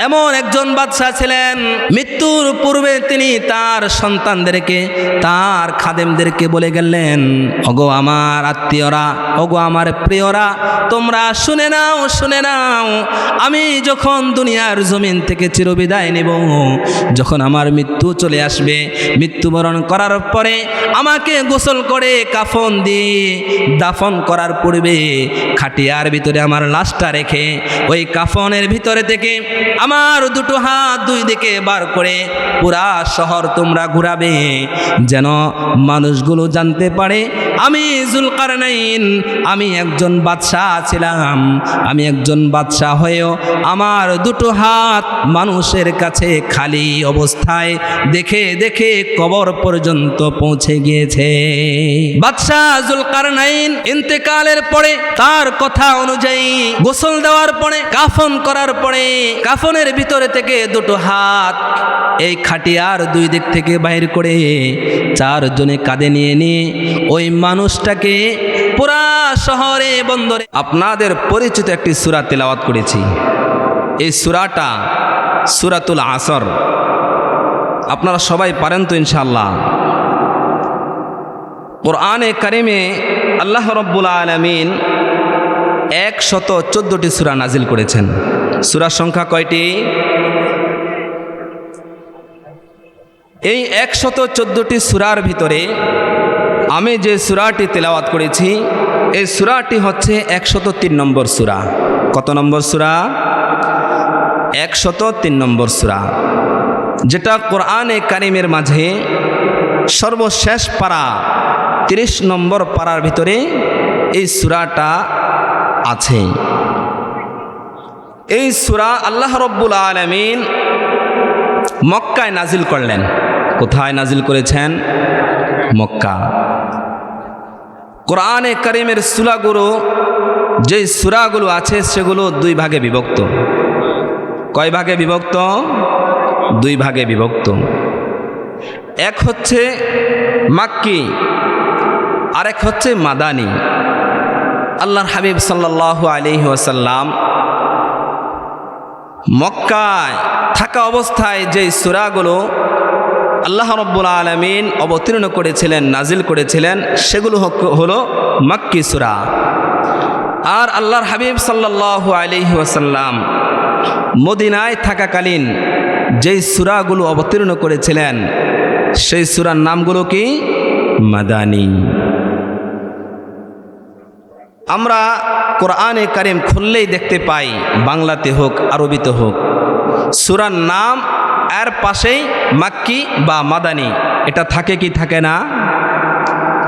এমন একজন বাদশা ছিলেন, মৃত্যুর পূর্বে তিনি তার সন্তানদেরকে, তার খাদেমদেরকে বলে গেলেন, ওগো আমার আত্মীয়রা, ওগো আমার প্রিয়রা, তোমরা শুনে নাও, শুনে নাও, আমি যখন দুনিয়ার জমিন থেকে চিরবিদায় নেব, যখন আমার মৃত্যু চলে আসবে, মৃত্যুবরণ করার পরে আমাকে গোসল করে কাফন দিয়ে দাফন করার পূর্বে খাটিয়ার ভিতরে আমার লাশটা রেখে ওই কাফনের ভিতরে থেকে আমার দুটো হাত দুই দিকে বার করে পুরা শহর তোমরা ঘুরাবে, যেন মানুষগুলো জানতে পারে আমি জুলকারনাইন, আমি একজন বাদশা ছিলাম, আমি একজন বাদশা হয়েও আমার দুটো হাত মানুষের কাছে খালি অবস্থায় দেখে দেখে কবর পর্যন্ত পৌঁছে গিয়েছে। বাদশা জুলকারনাইন ইন্তেকালের পরে তার কথা অনুযায়ী গোসল দেওয়ার পরে কাফন করার পরে কাফনের ভিতরে থেকে দুটো হাত এই খাটিয়ার দুই দিক থেকে বাইর করে চারজনে কাঁধে নিয়ে নিয়ে ওই মানুষটাকে পুরা শহরে বন্দরে আপনাদের পরিচিত একটি সূরা তেলাওয়াত করেছি। এই সূরাটা সূরাতুল আসর, আপনারা সবাই পারেন তো ইনশাআল্লাহ। কোরআনে কারিমে আল্লাহ রাব্বুল আলামিন 114টি সূরা নাজিল করেছেন। সূরার সংখ্যা কয়টি? এই 114টি সূরার ভিতরে আমি যে সূরাটি তেলাওয়াত করেছি এই সূরাটি হচ্ছে 103 নম্বর সূরা। কত নম্বর সূরা? 103 নম্বর সূরা, যেটা কোরআনে কারিমের মাঝে সর্বশেষ পারা 30 নম্বর পারার ভিতরে এই সূরাটা আছে। এই সূরা আল্লাহ রাব্বুল আলামিন মক্কায় নাজিল করলেন। কোথায় নাজিল করেছেন? মক্কা। কোরআনে কারিমের সূরাগুলো, যে সূরাগুলো আছে সেগুলো দুই ভাগে বিভক্ত। কয় ভাগে বিভক্ত? দুই ভাগে বিভক্ত। এক হচ্ছে মাক্কি, আরেক হচ্ছে মাদানী। আল্লাহর হাবিব সাল্লাল্লাহু আলাইহি ওয়াসাল্লাম মক্কায় থাকা অবস্থায় যে সূরাগুলো আল্লাহ রাব্বুল আলামিন অবতীর্ণ করেছিলেন, নাজিল করেছিলেন, সেগুলো হলো মাক্কি সূরা। আর আল্লাহর হাবিব সাল্লাল্লাহু আলাইহি ওয়াসাল্লাম মদিনায় থাকাকালীন যেই সূরাগুলো অবতীর্ণ করেছিলেন সেই সূরার নামগুলো কি? মাদানী। আমরা কোরআনে কারিম খুললেই দেখতে পাই, বাংলাতে হোক আরবিতে হোক, সূরার নাম এর পাশেই মাক্কি বা মাদানী এটা থাকে কি থাকে না?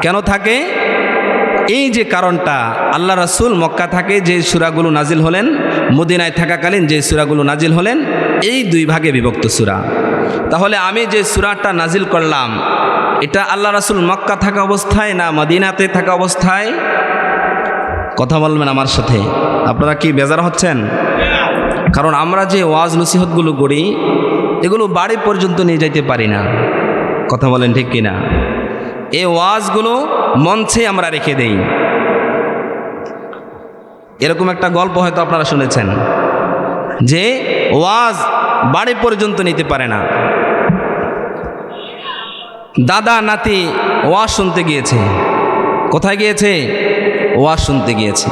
কেন থাকে? এই যে কারণটা, আল্লাহ রাসূল মক্কা থাকে যে সূরাগুলো নাজিল হলেন, মদিনায় থাকাকালীন যে সূরাগুলো নাজিল হলেন, এই দুই ভাগে বিভক্ত সূরা। তাহলে আমি যে সূরাটা নাজিল করলাম এটা আল্লাহ রাসূল মক্কা থাকা অবস্থায় না মদিনাতে থাকা অবস্থায়? কথা বলবেন আমার সাথে। আপনারা কি বেজার হচ্ছেন? কারণ আমরা যে ওয়াজ নসিহতগুলো করি এগুলো বাড়ি পর্যন্ত নিয়ে যাইতে পারি না। কথা বলেন ঠিক কিনা? এই ওয়াজগুলো মঞ্চে আমরা রেখে দেই। এরকম একটা গল্প হয়তো আপনারা শুনেছেন যে ওয়াজ বাড়ি পর্যন্ত নিতে পারে না। দাদা নাতি ওয়াজ শুনতে গিয়েছে। কোথায় গিয়েছে? ওয়াজ শুনতে গিয়েছে।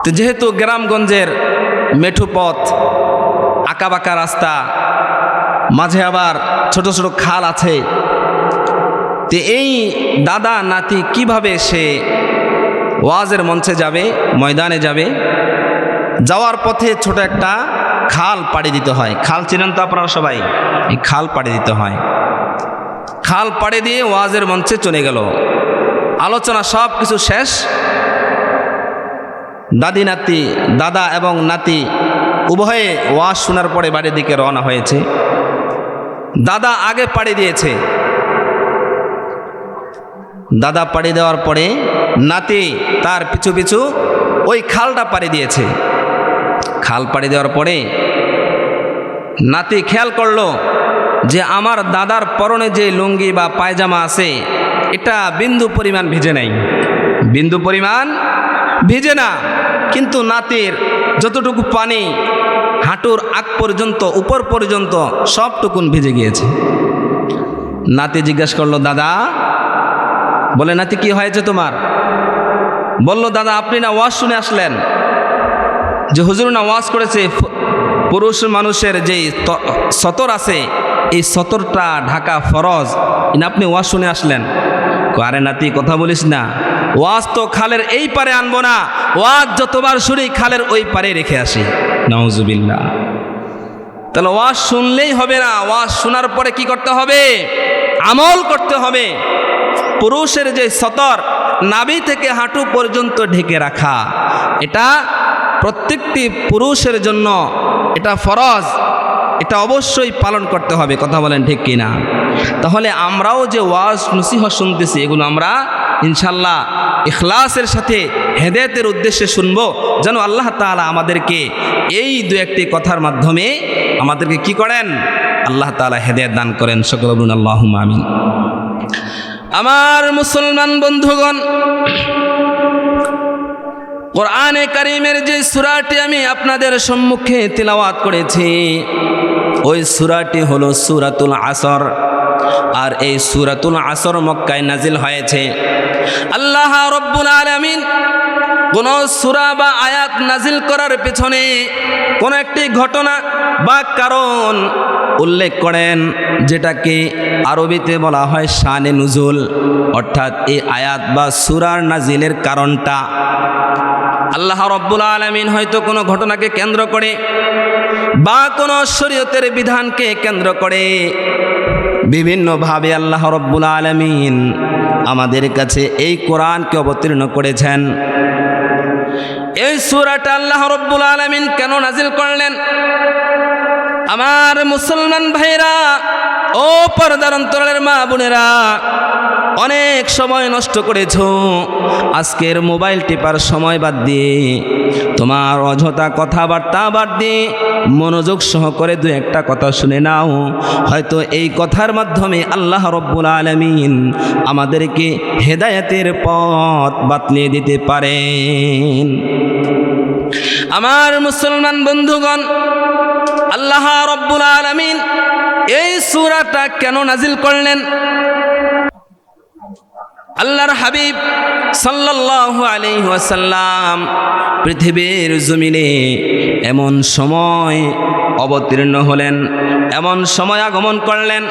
তো যেহেতু গ্রামগঞ্জের মেঠো পথ, আঁকাবাঁকা রাস্তা, মাঝে আবার ছোট ছোট খাল আছে, তো এই দাদা নাতি কিভাবে সে ওয়াজের মঞ্চে যাবে, ময়দানে যাবে? যাওয়ার পথে ছোট একটা খাল পাড়ি দিতে হয়। খাল চিনেন তো আপনারা সবাই? এই খাল পাড়ি দিতে হয়। খাল পাড়ি দিয়ে ওয়াজের মঞ্চে চলে গেল। আলোচনা সব কিছু শেষ। দাদি নাতি, দাদা এবং নাতি উভয়ে ওয়াজ শোনার পরে বাড়ির দিকে রওনা হয়েছে। দাদা আগে পাড়ি দিয়েছে। দাদা পাড়ি দেওয়ার পরে নাতি তার পিছু পিছু ওই খালটা পাড়ি দিয়েছে। খাল পাড়ি দেওয়ার পরে নাতি খেয়াল করলো যে আমার দাদার পরনে যে লুঙ্গি বা পায়জামা আছে এটা বিন্দু পরিমাণ ভিজে নাই, বিন্দু পরিমাণ ভিজে না। কিন্তু নাতির যতটুকু পানি হাঁটুর আগ পর্যন্ত উপর পর্যন্ত সবটুকুন ভিজে গিয়েছে। নাতি জিজ্ঞেস করলো, দাদা, বলে নাতি কি হয়েছে তোমার? বলল, দাদা আপনি না ওয়াজ শুনে আসলেন, যে হুজুর না ওয়াজ করেছে পুরুষ মানুষের যেই সতর আছে এই সতরটা ঢাকা ফরজ, আপনি ওয়াজ শুনে আসলেন। আরে নাতি কথা বলিস না, ওয়াজ তো খালের এই পারে আনবো না, ওয়াজ যতবার শুনি খালের ওই পারে রেখে আসি। নাউজুবিল্লাহ। তাহলে ওয়াজ শুনলেই হবে না, ওয়াজ শোনার পরে কি করতে হবে? আমল করতে হবে। পুরুষের যে সতর নাভি থেকে হাঁটু পর্যন্ত ঢেকে রাখা, এটা প্রত্যেকটি পুরুষের জন্য এটা ফরজ, এটা অবশ্যই পালন করতে হবে। কথা বলেন ঠিক কিনা? তাহলে আমরাও যে ওয়াজ নসিহত শুনতেছি এগুলো আমরা ইনশাল্লাহ ইখলাসের সাথে হেদায়েতের উদ্দেশ্যে শুনবো, যেন আল্লাহ তাআলা আমাদেরকে এই দু একটি কথার মাধ্যমে আমাদেরকে কি করেন? আল্লাহ তাআলা হেদায়েত দান করেন। সকলে বলুন আল্লাহুম্মা আমিন। আমার মুসলমান বন্ধুগণ, কোরআনে কারীমের যে সূরাটি আমি আপনাদের সম্মুখে তিলাওয়াত করেছি, ওই সূরাটি হলো সূরাতুল আসর। আর এই সূরাতুল আসর মক্কায় নাজিল হয়েছে। আল্লাহ রাব্বুল আলামিন কোন সূরা বা আয়াত নাজিল করার পেছনে কোন একটি ঘটনা বা কারণ উল্লেখ করেন, যেটাকে আরবিতে বলা হয় শানে নুজুল, অর্থাৎ এই আয়াত বা সূরার নাজিলের কারণটা। আল্লাহ রাব্বুল আলামিন হয়তো কোনো ঘটনাকে কেন্দ্র করে বা কোনো শরীয়তের বিধানকে কেন্দ্র করে বিভিন্নভাবে আল্লাহ রাব্বুল আলামিন আমাদের কাছে এই কোরআনকে অবতীর্ণ করেছেন। এই সূরাটা আল্লাহ রাব্বুল আলামিন কেন নাজিল করলেন? আমার মুসলমান ভাইরা ও পর্দার অন্তরালের মা বোনেরা, অনেক সময় নষ্ট করেছো আজকের মোবাইল টিপার সময় বাদ দিয়ে, তোমার অযথা কথাবার্তা বাদ দিয়ে মনোযোগ সহকারে দু একটা কথা শুনে নাও। হয়তো এই কথার মাধ্যমে আল্লাহ রাব্বুল আলামিন আমাদেরকে হেদায়েতের পথ বাতলিয়ে দিতে পারেন। আমার মুসলমান বন্ধুগণ, আল্লাহ রাব্বুল আলামিন এই সূরাটা কেন নাজিল করলেন? আল্লাহর হাবিব সাল্লাল্লাহু আলাইহি ওয়াসাল্লাম পৃথিবীর জমিনে এমন সময় অবতীর্ণ হলেন, এমন সময় আগমন করলেন,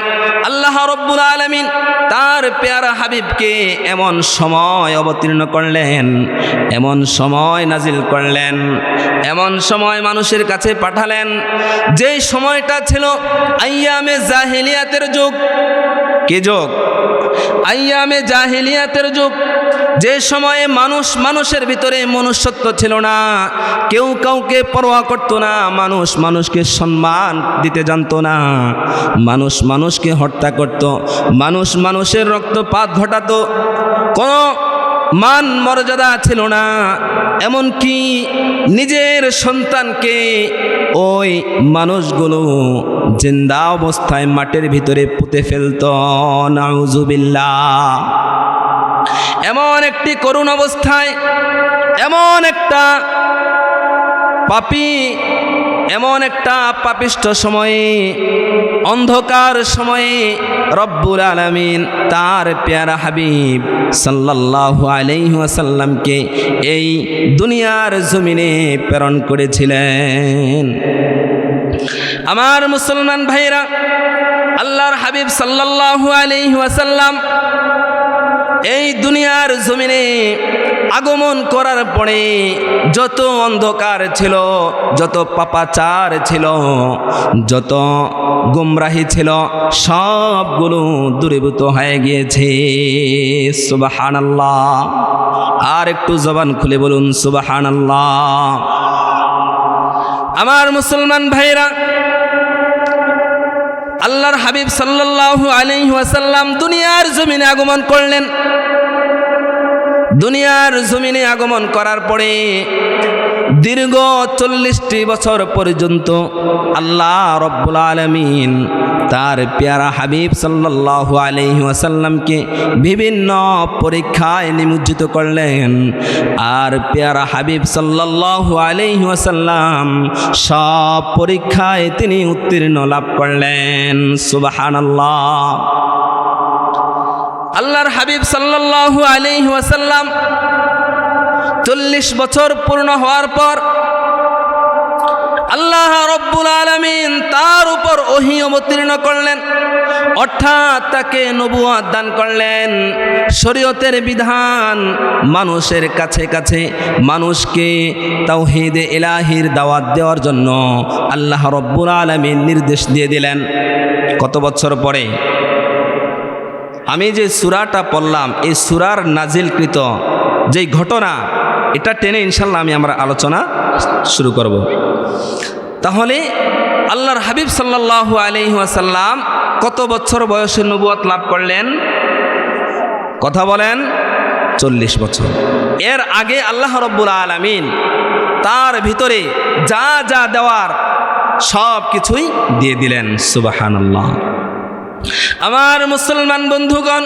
আল্লাহ রাব্বুল আলামিন তার পেয়ারা হাবিবকে এমন সময় অবতীর্ণ করলেন, এমন সময় নাজিল করলেন, এমন সময় মানুষের কাছে পাঠালেন, যেই সময়টা ছিল আইয়ামে জাহিলিয়াতের যুগ। কি যুগ? আইয়ামে জাহিলিয়াতের যুগ। যে সময়ে মানুষের ভিতরে মনুষ্যত্ব ছিল না, কেউ কাউকে পরোয়া করত না, মানুষ মানুষকে সম্মান দিতে জানতো না, মানুষ মানুষকে হত্যা করত, মানুষ মানুষের রক্তপাত ঘটাতো, কোনো মান মর্যাদা ছিল না। এমনকি নিজের সন্তানকে ওই মানুষগুলো জিন্দা অবস্থায় মাটির ভিতরে পুঁতে ফেলত। নাউজুবিল্লাহ। এমন একটি করুণ অবস্থায়, এমন একটা পাপী, এমন একটা পাপিষ্ঠ সময়ে, অন্ধকার সময়ে রব্বুল আলামিন তার পেয়ারা হাবিব সাল্লাল্লাহু আলাইহি ওয়াসাল্লামকে এই দুনিয়ার জমিনে প্রেরণ করেছিলেন। আমার মুসলমান ভাইরা, আল্লাহর হাবিব সাল্লাল্লাহু আলাইহি ওয়াসাল্লাম এই দুনিয়ার জমিনে আগমন করার পরে যত অন্ধকার ছিল, যত পাপাচার ছিল, যত গুমরাহি ছিল, সবগুলো দূরীভূত হয়ে গিয়েছে। সুবহানাল্লাহ। আর একটু জবান খুলে বলুন সুবহানাল্লাহ। আমার মুসলমান ভাইরা, আল্লাহর হাবিব সাল্লাল্লাহু আলাইহি ওয়াসাল্লাম দুনিয়ার জমিনে আগমন করলেন। দুনিয়ার জমিনে আগমন করার পরে দীর্ঘ 40টি বছর পর্যন্ত আল্লাহ রব্বুল আলামিন তার পেয়ারা হাবিব সাল্লাল্লাহু আলাইহি ওয়াসাল্লামকে বিভিন্ন পরীক্ষায় নিমজ্জিত করলেন। আর পেয়ারা হাবিব সাল্লাল্লাহু আলাইহি ওয়াসাল্লাম সব পরীক্ষায় তিনি উত্তীর্ণ লাভ করলেন। সুবহানাল্লাহ। আল্লাহর হাবিব সাল্লাল্লাহু আলাইহি ওয়াসাল্লাম 40 বছর পূর্ণ হওয়ার পর আল্লাহ রব্বুল আলামিন তার উপর ওহী অবতীর্ণ করলেন, অর্থাৎ তাকে নবুয়ত দান করলেন। শরীয়তের বিধান মানুষের কাছে কাছে মানুষকে তাওহীদে ইলাহির দাওয়াত দেওয়ার জন্য আল্লাহ রব্বুল আলামিন নির্দেশ দিয়ে দিলেন। কত বছর পরে? আমি যে সূরাটা পড়লাম এই সূরার নাজিলকৃত যেই ঘটনা, এটা টেনে ইনশাল্লাহ আমরা আলোচনা শুরু করব। তাহলে আল্লাহর হাবিব সাল্লাল্লাহু আলাইহি ওয়াসাল্লাম কত বছর বয়সে নবুয়ত লাভ করলেন? কথা বলেন। 40 বছর। এর আগে আল্লাহ রব্বুল আলামিন তার ভিতরে যা যা দেওয়ার সব কিছুই দিয়ে দিলেন। সুবহানাল্লাহ। আমার মুসলমান বন্ধুগণ,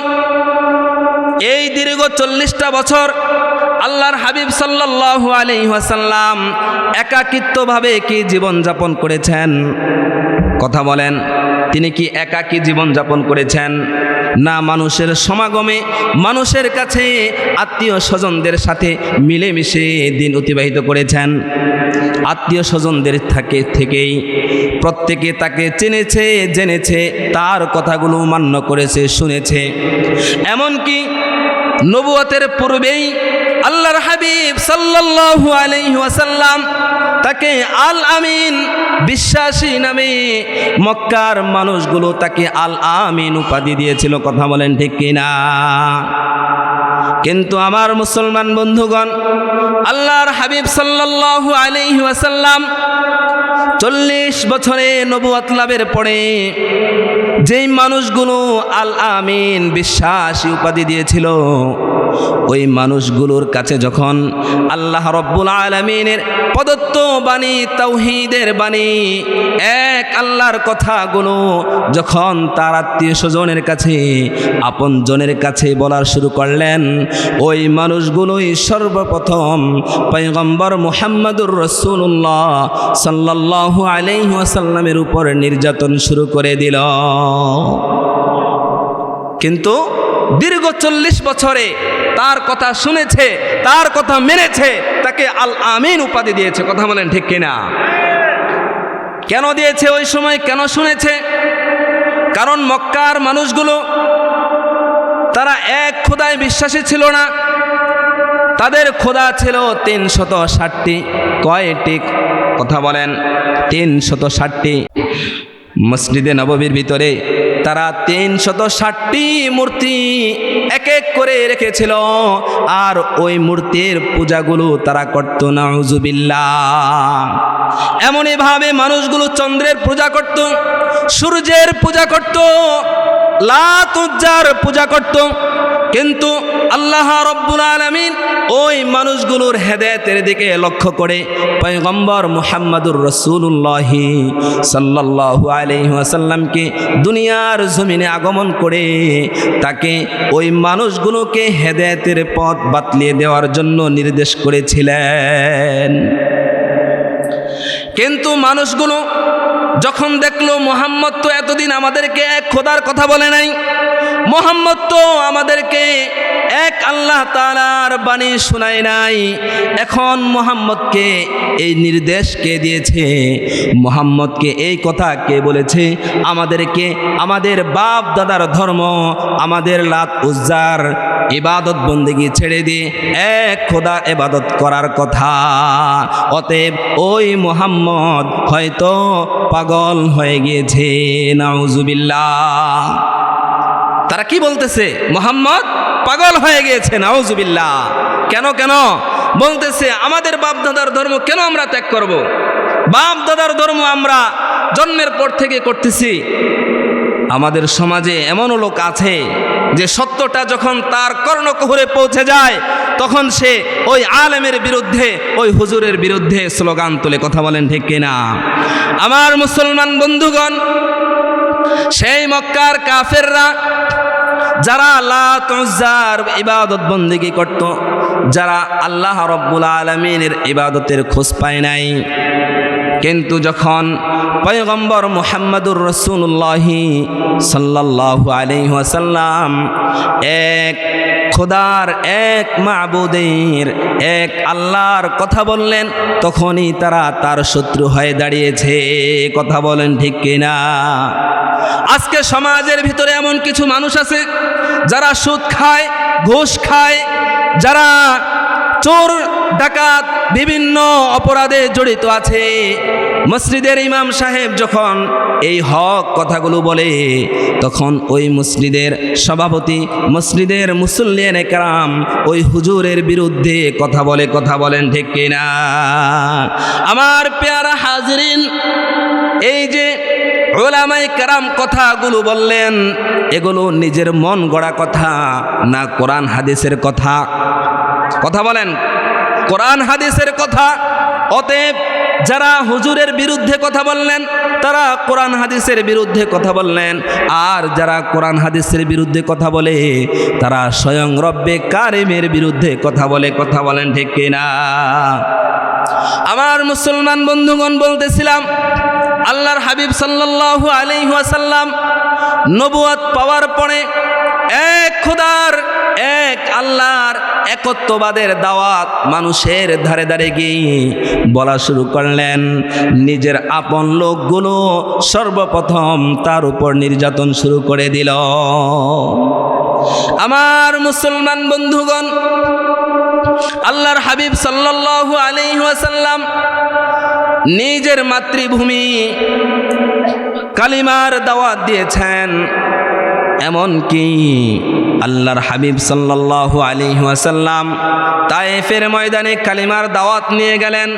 এই দীর্ঘ 40টা বছর আল্লাহর হাবিব সাল্লাল্লাহু আলাইহি ওয়াসাল্লাম একাকিত্বভাবে কি জীবন যাপন করেছেন? কথা বলেন। তিনি কি একাকী জীবন যাপন করেছেন? না মানুষের সমাগমে, মানুষের কাছে আত্মীয় স্বজনদের সাথে মিলেমিশে দিন অতিবাহিত করেছেন। আত্মীয় স্বজনদের থেকেই প্রত্যেকে তাকে চিনেছে, জেনেছে, তার কথাগুলো মান্য করেছে, শুনেছে। এমনকি নবুয়তের পূর্বেই আল্লাহর হাবিব সাল্লাল্লাহু আলাইহি ওয়াসাল্লাম তাকে আল আমিন বিশ্বাসী নামে মক্কার মানুষগুলো তাকে আল আমিন উপাধি দিয়েছিল। কথা বলেন ঠিক কিনা? কিন্তু আমার মুসলমান বন্ধুগণ, আল্লাহর হাবিব সাল্লাল্লাহু আলাইহি ওয়াসাল্লাম 40 বছরে নবুয়ত লাভের পরে যেই মানুষগুলো আল আমিন বিশ্বাসী উপাধি দিয়েছিল, ওই মানুষগুলোর কাছে যখন আল্লাহ রব্বুল আলামিনের প্রদত্ত বাণী, তাওহীদের বাণী, এক আল্লাহর কথাগুলো যখন তার আত্মীয় স্বজনের কাছে, আপনজনের কাছে বলার শুরু করলেন, ওই মানুষগুলোই সর্বপ্রথম পয়গম্বর মুহাম্মদুর রাসূলুল্লাহ সাল্লাল্লাহু আলাইহি ওয়াসাল্লামের উপর নির্যাতন শুরু করে দিল। কিন্তু দীর্ঘ 40 বছরে তার কথা শুনেছে, তার কথা মেনেছে, তাকে আল আমিন উপাধি দিয়েছে। কথা বলেন ঠিক কিনা? কেন দিয়েছে? ওই সময় কেন শুনেছে? কারণ মক্কার মানুষগুলো তারা এক খোদায় বিশ্বাসী ছিল না। তাদের খোদা ছিল 360টি। কয়টি? কথা বলেন। 360টি। মসজিদে নববীর ভিতরে তারা 360টি মূর্তি এক এক করে রেখেছিল, আর ওই মূর্তির পূজাগুলো তারা করত। নাউজুবিল্লাহ। এমনইভাবে মানুষগুলো চন্দ্রের পূজা করত, সূর্যের পূজা করত, লাত উজ্জার পূজা করত। কিন্তু আল্লাহ রব্বুল আলামিন ওই মানুষগুলোর হেদায়েতের দিকে লক্ষ্য করে পয়গম্বর মুহাম্মদুর রাসূলুল্লাহ সাল্লাল্লাহু আলাইহি ওয়াসাল্লামকে দুনিয়ার জমিনে আগমন করে তাকে ওই মানুষগুলোকে হেদায়েতের পথ বাতলিয়ে দেওয়ার জন্য নির্দেশ করেছিলেন। কিন্তু মানুষগুলো যখন দেখলো মুহাম্মদ তো এতদিন আমাদেরকে এক খোদার কথা বলে নাই, মুহাম্মদ তো আমাদেরকে এক আল্লাহ তাআলার বাণী শোনায় নাই, এখন মুহাম্মদকে এই নির্দেশ কে দিয়েছে? মুহাম্মদকে এই কথা কে বলেছে? আমাদেরকে আমাদের বাপ দাদার ধর্ম, আমাদের লাত উজ্জার ইবাদত বন্দেগী ছেড়ে দিয়ে এক খোদার ইবাদত করার কথা। অতএব ওই মুহাম্মদ হয়তো পাগল হয়ে গিয়েছে। নাউজুবিল্লাহ। তারা কি বলতেছে? মুহাম্মদ পাগল হয়ে গিয়েছে। নাউজুবিল্লাহ। কেন কেন বলতেছে? আমাদের বাপ দাদার ধর্ম কেন আমরা ত্যাগ করব? বাপ দাদার ধর্ম আমরা জন্মের পর থেকে করতেছি, আমাদের সমাজে এমনও লোক আছে যে সত্যটা যখন তার কর্ণকুহরে পৌঁছে যায় তখন সে ওই আলেমের বিরুদ্ধে, ওই হুজুরের বিরুদ্ধে স্লোগান তোলে। কথা বলেন ঠিক কিনা? আমার মুসলমান বন্ধুগণ, সেই মক্কার কাফেররা যারা লাত উজ্জার ইবাদত বন্দেগী করত, যারা আল্লাহ রব্বুল আলামিনের ইবাদতের খোঁজ পায় নাই, কিন্তু যখন পয়গম্বর মুহাম্মদুর রাসূলুল্লাহ সাল্লাল্লাহু আলাইহি ওয়াসাল্লাম এক খোদার, এক মাবুদের, এক আল্লাহর কথা বললেন, তখনই তারা তার শত্রু হয়ে দাঁড়িয়েছে। কথা বলেন ঠিক কিনা? আজকে সমাজের ভিতরে এমন কিছু মানুষ আছে যারা সুদ খায়, ঘুষ খায়, যারা চোর ডাকাত বিভিন্ন অপরাধে জড়িত আছে। মসজিদের ইমাম সাহেব যখন এই হক কথাগুলো বলে, তখন ওই মসজিদের সভাপতি, মসজিদের মুসল্লিয়ানে কেরাম ওই হুজুরের বিরুদ্ধে কথা বলে। কথা বলেন ঠিক কিনা? আমার পেয়ারা হাজিরিন, এই যে উলামায়ে কেরাম কথাগুলো বললেন, এগুলো নিজের মন গড়া কথা না কোরআন হাদিসের কথা? কথা বলেন, কোরআন হাদিসের কথা। অতএব যারা হুজুরের বিরুদ্ধে কথা বললেন তারা কোরআন হাদিসের বিরুদ্ধে কথা বললেন, আর যারা কোরআন হাদিসের বিরুদ্ধে কথা বলে তারা স্বয়ং রব্বে কারিমের বিরুদ্ধে কথা বলে। কথা বলেন ঠিক কিনা? আমার মুসলমান বন্ধুগণ, বলতেছিলাম আল্লাহর হাবিব সাল্লাল্লাহু আলাইহি ওয়াসাল্লাম নবুয়ত পাওয়ার পরে এক খোদার, এক আল্লাহর একত্ববাদের দাওয়াত মানুষের ধারে ধারে গিয়ে বলা শুরু করলেন। নিজের আপন লোকগুলো সর্বপ্রথম তার উপর নির্যাতন শুরু করে দিল। আমার মুসলমান বন্ধুগণ, আল্লাহর হাবিব সাল্লাল্লাহু আলাইহি ওয়াসাল্লাম নিজের মাতৃভূমি কালিমার দাওয়াত দিয়েছেন। এমনকি আল্লাহর হাবিব সাল্লাল্লাহু আলাইহি ওয়াসাল্লাম তায়েফের ময়দানে কালিমার দাওয়াত নিয়ে গেলেন।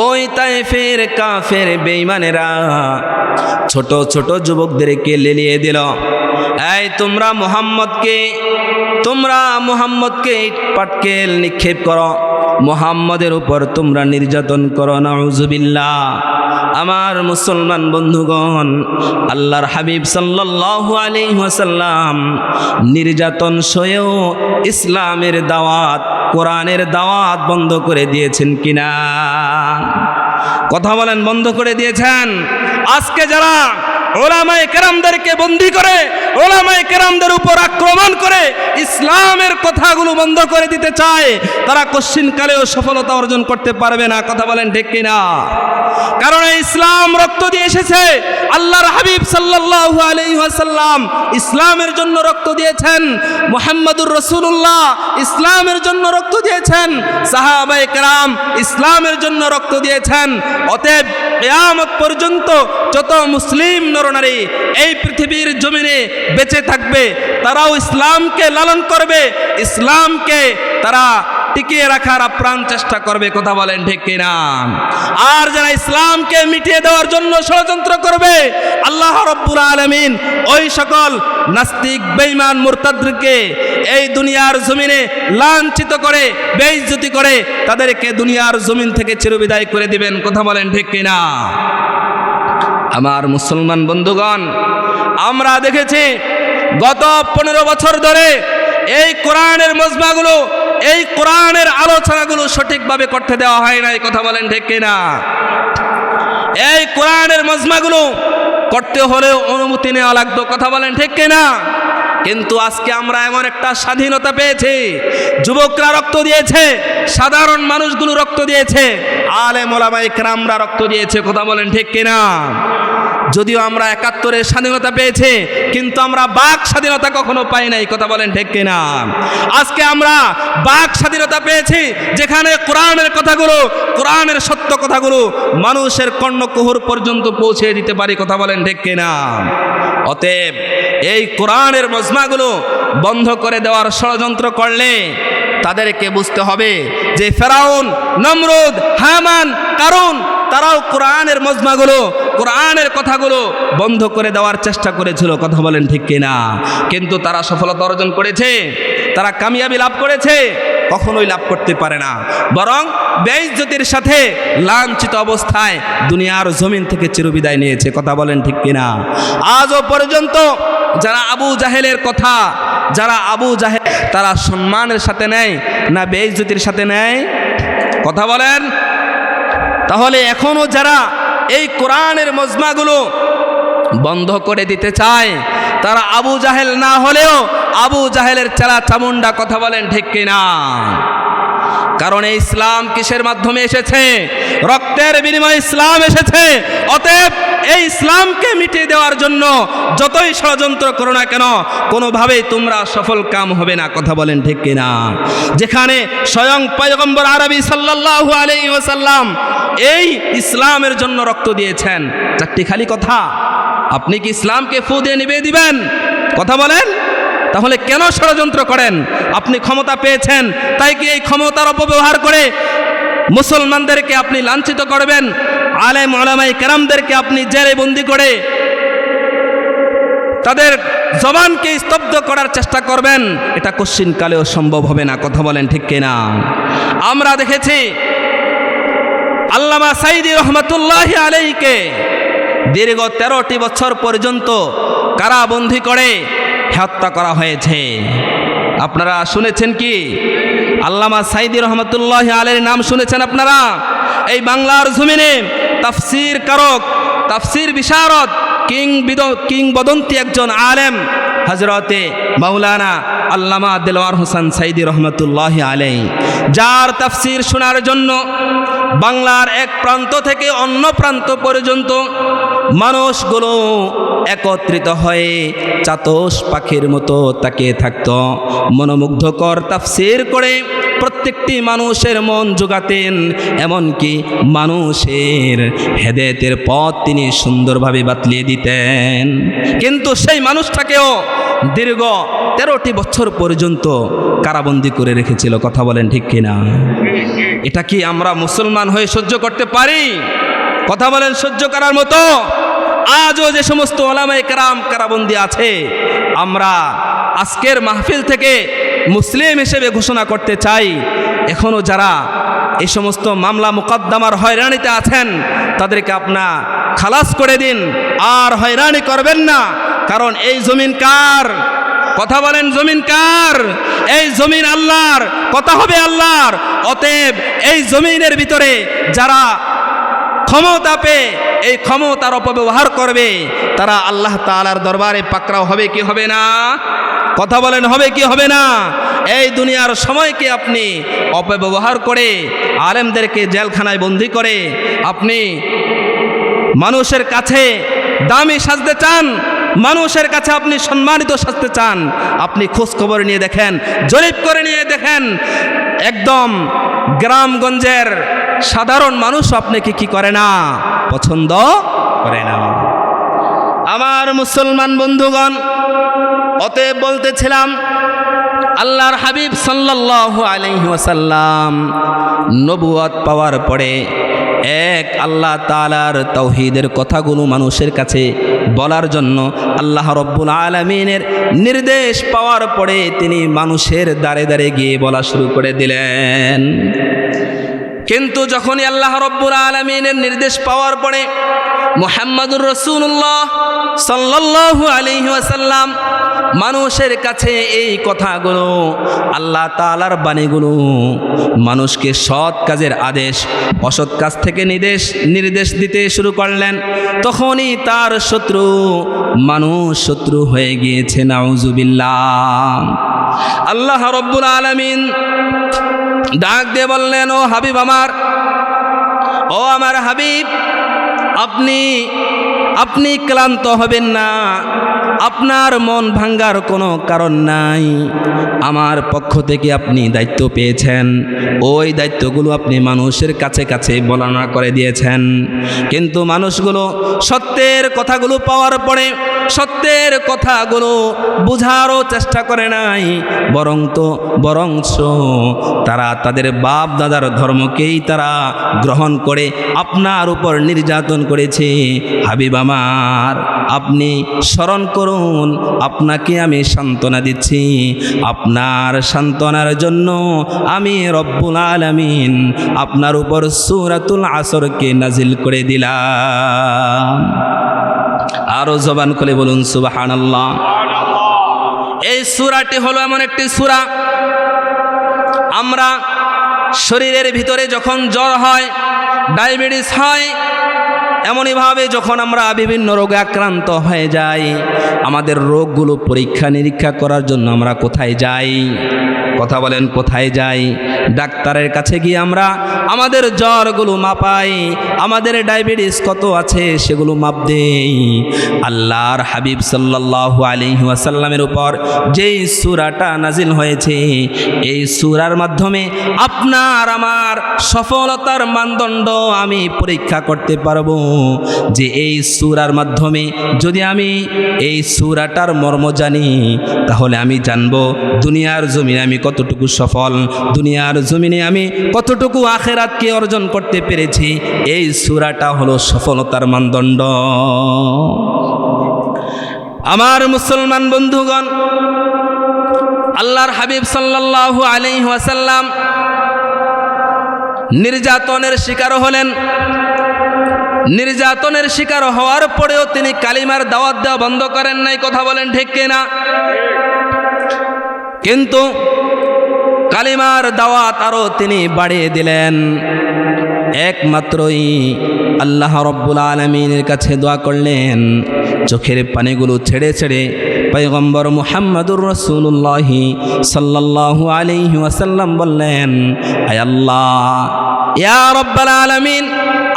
ওই তায়েফের কাফের বেঈমানেরা ছোট ছোট যুবকদেরকে লেলিয়ে দিল, এই তোমরা মুহাম্মদকে ইট পাটকেল নিক্ষেপ করো, মুহাম্মদের উপর তোমরা নির্যাতন করো। নাউযুবিল্লাহ। আমার মুসলমান বন্ধুগণ, আল্লাহর হাবিব সাল্লাল্লাহু আলাইহি ওয়াসাল্লাম নির্যাতন সয়েও ইসলামের দাওয়াত, কোরআনের দাওয়াত বন্ধ করে দিয়েছেন কিনা? কথা বলেন, বন্ধ করে দিয়েছেন। আজকে যারা উলামায়ে কেরামদেরকে বন্দী করে, উলামায়ে কেরামদের উপর আক্রমণ করে ইসলামের কথাগুলো বন্ধ করে দিতে চায়, তারা কশ্চিনকালেও সফলতা অর্জন করতে পারবে না। কথা বলেন ঠিক কিনা? কারণ ইসলাম রক্ত দিয়ে এসেছে। আল্লাহর হাবিব সাল্লাল্লাহু আলাইহি ওয়াসাল্লাম ইসলামের জন্য রক্ত দিয়েছেন। মুহাম্মদুর রাসূলুল্লাহ ইসলামের জন্য রক্ত দিয়েছেন। সাহাবায়ে কেরাম ইসলামের জন্য রক্ত দিয়েছেন। অতএব কিয়ামত পর্যন্ত যত মুসলিম নরনারী এই পৃথিবীর জমিনে বেঁচে থাকবে, তারাও ইসলামকে লালন করবে, ইসলামকে তারা টিকিয়ে রাখার আপ্রাণ চেষ্টা করবে। কথা বলেন ঠিক কিনা? আর যারা ইসলামকে মিটিয়ে দেওয়ার জন্য ষড়যন্ত্র করবে, আল্লাহ রাব্বুল আলামিন ওই সকল নাস্তিক, বেঈমান, মুরতাদদেরকে এই দুনিয়ার জমিনে লাঞ্ছিত করে, বেইজ্জতি করে তাদেরকে দুনিয়ার জমিন থেকে চিরবিদায় করে দিবেন। কথা বলেন ঠিক কিনা? আমার মুসলমান বন্ধুগণ, আমরা দেখেছি গত 15 বছর ধরে এই কোরআনের মজমাগুলো, এই কোরআনের আলোচনাগুলো সঠিকভাবে করতে দেওয়া হয় নাই। কথা বলেন ঠিক কিনা? এই কোরআনের মজমাগুলো করতে হলেও অনুমতি নেওয়া লাগতো। কথা বলেন ঠিক কিনা? কিন্তু আজকে আমরা এমন একটা স্বাধীনতা পেয়েছি, যুবকরা রক্ত দিয়েছে, সাধারণ মানুষগুলো রক্ত দিয়েছে, আলেম ওলামায়ে কেরামরা রক্ত দিয়েছে। কথা বলেন ঠিক কিনা? যদিও আমরা 71-এর স্বাধীনতা পেয়েছি, কিন্তু আমরা বাক স্বাধীনতা কখনো পাই নাই। কথা বলেন ঠিক কিনা? আজকে আমরা বাক স্বাধীনতা পেয়েছি, যেখানে কোরআনের কথাগুলো, কোরআনের সত্য কথাগুলো মানুষের কর্ণকুহর পর্যন্ত পৌঁছে দিতে পারি। কথা বলেন ঠিক কিনা? অতএব এই কোরআনের মজমাগুলো বন্ধ করে দেওয়ার ষড়যন্ত্র করলে তাদেরকে বুঝতে হবে যে ফেরাউন, নমরুদ, হামান, কারুন তারাও কোরআনের মজমাগুলো, কোরআনের কথাগুলো বন্ধ করে দেওয়ার চেষ্টা করেছিল, কথা বলেন ঠিক কিনা? কিন্তু তারা সফলতা অর্জন করেছে, তারা কামিয়াবি লাভ করেছে? কখনোই লাভ করতে পারে না, বরং বেইজ্জতির সাথে লাঞ্ছিত অবস্থায় দুনিয়ার জমিন থেকে চিরবিদায় নিয়েছে, কথা বলেন ঠিক কিনা? আজও পর্যন্ত যারা আবু জাহেলের কথা, যারা আবু জাহেল, তারা সম্মানের সাথে নেয় না বেইজ্জতির সাথে নেয়? কথা বলেন। তাহলে এখনো যারা এই কোরআনের মজমাগুলো বন্ধ করে দিতে চায়, তারা আবু জাহেল না হলেও আবু জাহেলের চেলা চামুন্ডা, কথা বলেন ঠিক কিনা? কারণ এই ইসলাম কিসের মাধ্যমে এসেছে? রক্তের বিনিময়ে ইসলাম এসেছে। অতএব এই ইসলামকে মিটিয়ে দেওয়ার জন্য যতই ষড়যন্ত্র করো না কেন, কোনোভাবেই তোমরা সফল কাম হবে না, কথা বলেন ঠিক কিনা? যেখানে স্বয়ং পয়গম্বর আরবি সাল্লাল্লাহু আলাইহি ওয়াসাল্লাম এই ইসলামের জন্য রক্ত দিয়েছেন, চারটি খালি কথা। আপনি কি ইসলামকে ফু দিয়ে নিভিয়ে দিবেন? কথা বলেন। তাহলে কেন ষড়যন্ত্র করেন? আপনি ক্ষমতা পেয়েছেন, তাই কি এই ক্ষমতার অপব্যবহার করে মুসলমানদেরকে আপনি লাঞ্ছিত করবেন? আলেম ওলামায়ে কেরামদেরকে আপনি জেলে বন্দি করে তাদের জবানকে স্তব্ধ করার চেষ্টা করবেন? এটা কশ্চিনকালেও সম্ভব হবে না, কথা বলেন ঠিক কিনা? আমরা দেখেছি আল্লামা সাঈদী রহমাতুল্লাহি আলাইহিকে দীর্ঘ 13টি বছর পর্যন্ত কারাবন্দী করে হত্যা করা হয়েছে। আপনারা শুনেছেন কি? আল্লামা সাঈদী রহমাতুল্লাহি আলাইহির নাম শুনেছেন আপনারা? এই বাংলার জমিনে তাফসীর কারক, তাফসীর বিশারদ, কিংবদন্তি একজন আলেম হযরতে মাওলানা আল্লামা দেলওয়ার হোসেন সাঈদী রহমাতুল্লাহি আলাইহি, যার তাফসীর শোনার জন্য বাংলার এক প্রান্ত থেকে অন্য প্রান্ত পর্যন্ত মানুষগুলো একত্রিত হয়ে চাতক পাখির মতো তাকিয়ে থাকত। মনোমুগ্ধকর তাফসীর করে প্রত্যেকটি মানুষের মন জোগাতেন, এমনকি মানুষের হেদায়েতের পথ তিনি সুন্দরভাবে বাতলিয়ে দিতেন। কিন্তু সেই মানুষটাকেও দীর্ঘ 13টি বছর পর্যন্ত কারাবন্দী করে রেখেছিল, কথা বলেন ঠিক কিনা? এটা কি আমরা মুসলমান হয়ে সহ্য করতে পারি? কথা বলেন, সহ্য করার মতো? আজও যে সমস্ত ওলামায়ে কেরাম কারাবন্দী আছে, আমরা আজকের মাহফিল থেকে মুসলিম হিসেবে ঘোষণা করতে চাই, এখনো যারা এই সমস্ত মামলা মুকদ্দমার হয়রানিতে আছেন, তাদেরকে আপনার খালাস করে দিন, আর হয়রানি করবেন না। কারণ এই জমিন কার? কথা বলেন, জমিন কার? এই জমিন আল্লাহর, কথা হবে আল্লাহর। অতএব এই জমিনের ভিতরে যারা ক্ষমতা পেয়ে এই ক্ষমতার অপব্যবহার করবে, তারা আল্লাহ তাআলার দরবারে পাকড়াও হবে কি হবে না? কথা বলেন, হবে কি হবে না? এই দুনিয়ার সময়কে আপনি অপব্যবহার করে আলেমদেরকে জেলখানায় বন্দী করে আপনি মানুষের কাছে দামি সাজতে চান, মানুষের কাছে আপনি সম্মানিত সাজতে চান। আপনি খোঁজ খবর নিয়ে দেখেন, জরিপ করে নিয়ে দেখেন, একদম গ্রামগঞ্জের সাধারণ মানুষ আপনাকে কি করে না? পছন্দ করে না। আমার মুসলমান বন্ধুগণ, অতএব বলতেছিলাম, আল্লাহর হাবিব সাল্লাল্লাহু আলাইহি ওয়াসাল্লাম নবুয়ত পাওয়ার পরে এক আল্লাহ তাআলার তাওহীদের কথাগুলো মানুষের কাছে বলার জন্য আল্লাহ রব্বুল আলামিনের নির্দেশ পাওয়ার পরে তিনি মানুষের দ্বারে দ্বারে গিয়ে বলা শুরু করে দিলেন। কিন্তু যখনই আল্লাহ রব্বুল আলামিনের নির্দেশ পাওয়ার পরে মুহাম্মাদুর রাসূলুল্লাহ সাল্লাল্লাহু আলাইহি ওয়াসাল্লাম মানুষের কাছে এই কথাগুলো, আল্লাহ তাআলার বাণীগুলো মানুষকে সৎ কাজের আদেশ, অসৎ কাজ থেকে নির্দেশ দিতে শুরু করলেন, তখনই তার শত্রু মানুষ শত্রু হয়ে গিয়েছে। নাউজুবিল্লাহ। আল্লাহ রব্বুল আলামিন ডাক দিয়ে বললেন, ও হাবিব আমার, ও আমার হাবিব, আপনি ক্লান্ত হবেন না, আপনার মন ভাঙ্গার কোনো কারণ নাই। আমার পক্ষ থেকে আপনি দায়িত্ব পেয়েছেন, ওই দায়িত্বগুলো আপনি মানুষের কাছে কাছে বর্ণনা করে দিয়েছেন। কিন্তু মানুষগুলো সত্যের কথাগুলো পাওয়ার পরে সত্যের কথাগুলো বুঝারও চেষ্টা করে নাই, বরঞ্চ তারা তাদের বাপ দাদার ধর্মকেই তারা গ্রহণ করে আপনার উপর নির্যাতন করেছে। হাবিব আমার, আপনি স্মরণ করুন, আপনাকে আমি সান্ত্বনা দিচ্ছি। আপনার সান্ত্বনার জন্য আমি রব্বুল আলামিন আপনার উপর সূরাতুল আসরকে নাজিল করে দিলাম। আরো জবান খুলে বলুন সুবহানাল্লাহ। এই সূরাটি হলো এমন একটি সূরা, আমরা শরীরের ভিতরে যখন জ্বর হয়, ডায়াবেটিস হয়, এমনইভাবে যখন আমরা বিভিন্ন রোগে আক্রান্ত হয়ে যাই, আমাদের রোগগুলো পরীক্ষা নিরীক্ষা করার জন্য আমরা কোথায় যাই? কথা বলেন, কোথায় যাই? ডাক্তারের কাছে গিয়ে আমরা আমাদের জ্বরগুলো মাপাই, আমাদের ডায়াবেটিস কত আছে সেগুলো মাপ দেই। আল্লাহর হাবিব সাল্লাল্লাহু আলাইহি ওয়াসাল্লামের উপর যেই সূরাটা নাজিল হয়েছে, এই সূরার মাধ্যমে আপনার আমার সফলতার মানদণ্ড আমি পরীক্ষা করতে পারবো যে এই সূরার মাধ্যমে যদি আমি এই সূরাটার মর্ম জানি, তাহলে আমি জানবো দুনিয়ার জমিনে আমি কতটুকু সফল, দুনিয়ার জমিনে আমি কতটুকু আখিরাতকে অর্জন করতে পেরেছি। এই সূরাটা হলো সফলতার মানদণ্ড। আমার মুসলমান বন্ধুগণ, আল্লাহর হাবিব সাল্লাল্লাহু আলাইহি ওয়াসাল্লাম নির্যাতনের শিকার হলেন। নির্যাতনের শিকার হওয়ার পরেও তিনি কালিমার দাওয়াত দেওয়া বন্ধ করেন নাই। কথা বলেন ঠিক কিনা? কিন্তু কালিমার দাওয়াত আরও তিনি বাড়িয়ে দিলেন। একমাত্রই আল্লাহ রব্বুল আলামিনের কাছে দোয়া করলেন, চোখের পানিগুলো ছেড়ে ছেড়ে পয়গম্বর মুহাম্মদুর রাসূলুল্লাহ সাল্লাল্লাহু আলাইহি ওয়াসাল্লাম বললেন, আয় আল্লাহ, ইয়া রব্বুল আলামিন,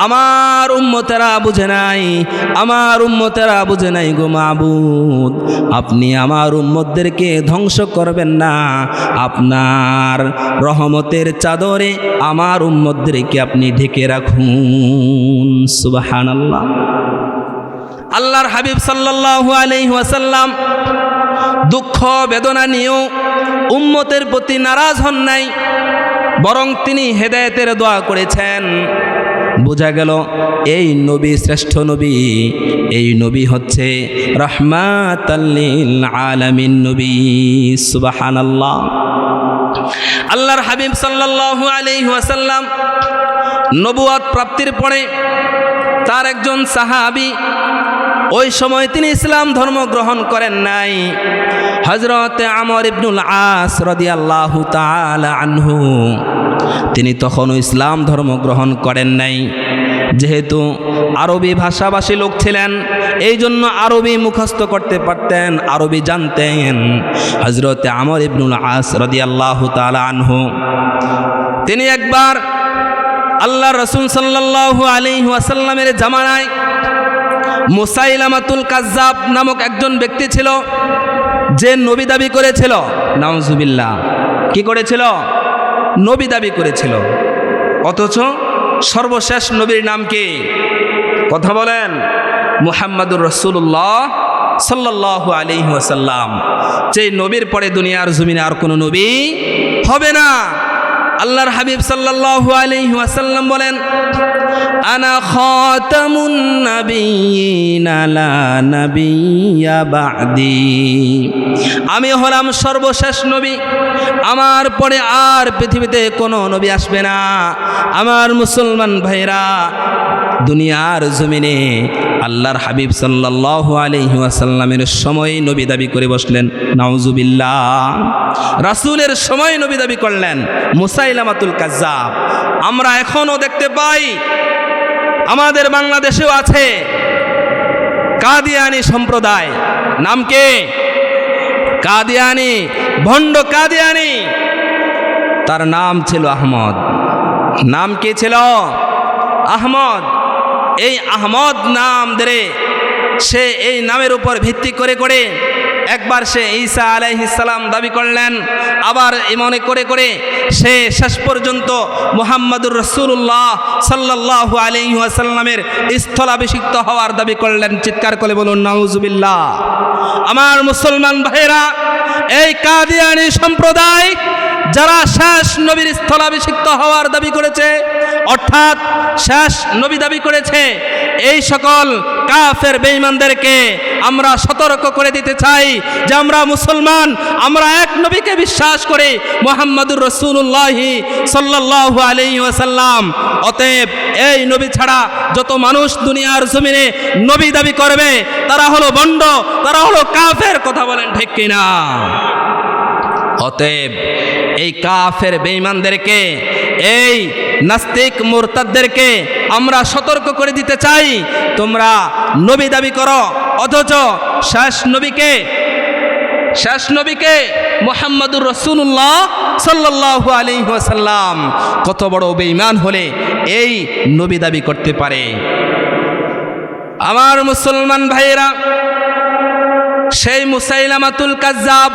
আমার উম্মতেরা বুঝে নাই, আমার উম্মতেরা বুঝে নাই গো মাবুদ, আপনি আমার উম্মতদেরকে ধ্বংস করবেন না, আপনার রহমতের চাদরে আমার উম্মতদেরকে আপনি ঢেকে রাখুন। সুবহানাল্লাহ। আল্লাহর হাবিব সাল্লাল্লাহু আলাইহি ওয়াসাল্লাম দুঃখ বেদনা নিয়েও উম্মতের প্রতি নারাজ হন নাই, বরং তিনি হেদায়েতের দোয়া করেছেন। বোঝা গেল এই নবী শ্রেষ্ঠ নবী, এই নবী হচ্ছে রাহমাতাল লিল আলামিন নবী। সুবহানাল্লাহ। আল্লাহর হাবিব সাল্লাল্লাহু আলাইহি ওয়াসাল্লাম নবুয়ত প্রাপ্তির পরে তার একজন সাহাবী, ওই সময় তিনি ইসলাম ধর্ম গ্রহণ করেন নাই, হযরত আমর ইবনুল আস রাদিয়াল্লাহু তাআলা আনহু, তিনি তখনও ইসলাম ধর্ম গ্রহণ করেন নাই। যেহেতু আরবি ভাষাভাষী লোক ছিলেন, এই জন্য আরবি মুখস্থ করতে পারতেন, আরবি জানতেন। হযরত আমর ইবনুল আস রাদিয়াল্লাহু তাআলা আনহু তিনি একবার আল্লাহ রাসূল সাল্লাল্লাহু আলাইহি ওয়াসাল্লামের জামানায় মুসাইলামাতুল কাজ্জাব নামক একজন ব্যক্তি ছিল, যে নবী দাবি করেছিল। নাউজুবিল্লাহ। কি করেছিল? নবী দাবি করেছিল। অথচ সর্বশেষ নবীর নাম কি? কথা বলেন, মুহাম্মাদুর রাসূলুল্লাহ সাল্লাল্লাহু আলাইহি ওয়াসাল্লাম। যে নবীর পরে দুনিয়ার জমিনে আর কোনো নবী হবে না। আল্লাহর হাবিব সাল্লাল্লাহু আলাইহি ওয়াসাল্লাম বলেন, আনা খাতামুন নাবিয়িনা লা নাবিয়্যা বা'দি, আমি হলাম সর্বশেষ নবী, আমার পরে আর পৃথিবীতে কোনো নবী আসবে না। আমার মুসলমান ভাইরা, দুনিয়ার জমিনে আল্লাহর হাবিব সাল্লাল্লাহু আলাইহি ওয়াসাল্লামের সময় নবী দাবি করে বসলেন। নাউজুবিল্লাহ। রাসূলের সময় নবী দাবি করলেন মুসাইলামাতুল কাজ্জাব। আমরা এখনও দেখতে পাই, আমাদের বাংলাদেশেও আছে কাদিয়ানি সম্প্রদায়। নাম কি? কাদিয়ানি, ভণ্ড কাদিয়ানি। তার নাম ছিল আহমদ। নাম কি ছিল? আহমদ। এই আহমদ নাম ধরে সে এই নামের উপর ভিত্তি করে করে একবার সে ঈসা আলাইহিস সালাম দাবি করলেন, আবার মনে করে করে সে শেষ পর্যন্ত মুহাম্মাদুর রাসূলুল্লাহ সাল্লাল্লাহু আলাইহি ওয়াসাল্লামের স্থলাভিষিক্ত হওয়ার দাবি করলেন। চিৎকার করে বলুন নাউজুবিল্লাহ। আমার মুসলমান ভাইরা, এই কাদিয়ানী সম্প্রদায় যারা শেষ নবীর স্থলাভিষিক্ত হওয়ার দাবি করেছে, অর্থাৎ শেষ নবী দাবি করেছে, এই সকল কাফের বেঈমানদেরকে আমরা সতর্ক করে দিতে চাই যে আমরা মুসলমান, আমরা এক নবীকে বিশ্বাস করি, মুহাম্মাদুর রাসূলুল্লাহ সাল্লাল্লাহু আলাইহি ওয়াসাল্লাম। অতএব এই নবী ছাড়া যত মানুষ দুনিয়ার জমিনে নবী দাবি করবে তারা হলো ভণ্ড, তারা হলো কাফের। কথা বলেন ঠিক কিনা? অতএব এই কাফের বেঈমানদেরকে, এই নাস্তিক মুরতাদদেরকে আমরা সতর্ক করে দিতে চাই, তোমরা নবী দাবি করো অথচ শেষ নবীকে মুহাম্মাদুর রাসূলুল্লাহ সাল্লাল্লাহু আলাইহি ওয়াসাল্লাম কত বড় বেঈমান হলে এই নবী দাবি করতে পারে। আমার মুসলমান ভাইয়েরা, সেই মুসাইলামাতুল কাজ্জাব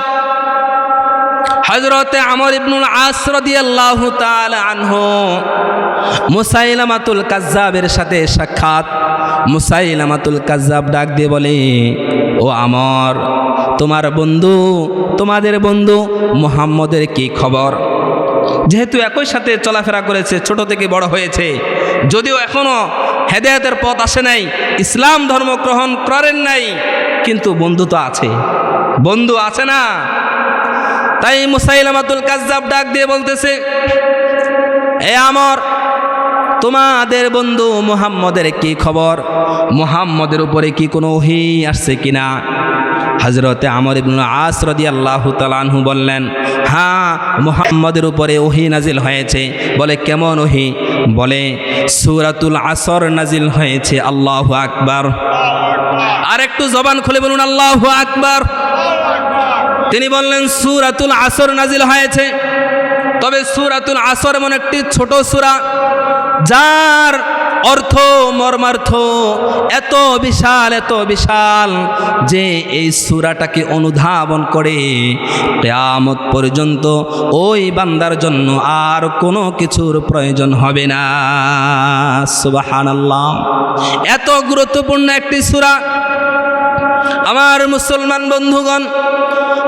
হযরতে আমর ইবনুল আস রাদিয়াল্লাহু তাআলা আনহু, মুসাইলামাতুল কাজ্জাবের সাথে সাক্ষাৎ। মুসাইলামাতুল কাজ্জাব ডাক দিয়ে বলে, ও আমর, তোমার বন্ধু, তোমাদের বন্ধু মুহাম্মদের কি খবর? যেহেতু একই সাথে চলাফেরা করেছে, ছোট থেকে বড় হয়েছে, যদিও এখনো হেদায়েতের পথ আসে নাই, ইসলাম ধর্ম গ্রহণ করেন নাই, কিন্তু বন্ধু তো আছে, বন্ধু আছে না? তাই মুসাইলামাতুল কাজ্জাব ডাক দিয়ে বলতেছে, এ আমর, তোমাদের বন্ধু মুহাম্মদের কি খবর? মুহাম্মদের উপরে কি কোনো ওহী আসছে কিনা? হযরতে আমর ইবনুল আস রাদিয়াল্লাহু তাআলা আনহু বললেন, হ্যাঁ, মুহাম্মদের উপরে ওহী নাজিল হয়েছে। বলে, কেমন ওহী? বলে, সূরাতুল আসর নাজিল হয়েছে। আল্লাহু আকবার। আর একটু জবান খুলে বলুন আল্লাহু আকবার। তিনি বললেন, সূরাতুল আসর নাজিল হয়েছে। তবে সূরাতুল আসর এমন একটি ছোট সূরা যার অর্থ মর্মার্থ এত বিশাল যে এই সূরাটাকে অনুধাবন করে কিয়ামত পর্যন্ত ওই বান্দার জন্য আর কোনো কিছুর প্রয়োজন হবে না। সুবহানাল্লাহ। এত গুরুত্বপূর্ণ একটি সূরা। আমার মুসলমান বন্ধুগণ,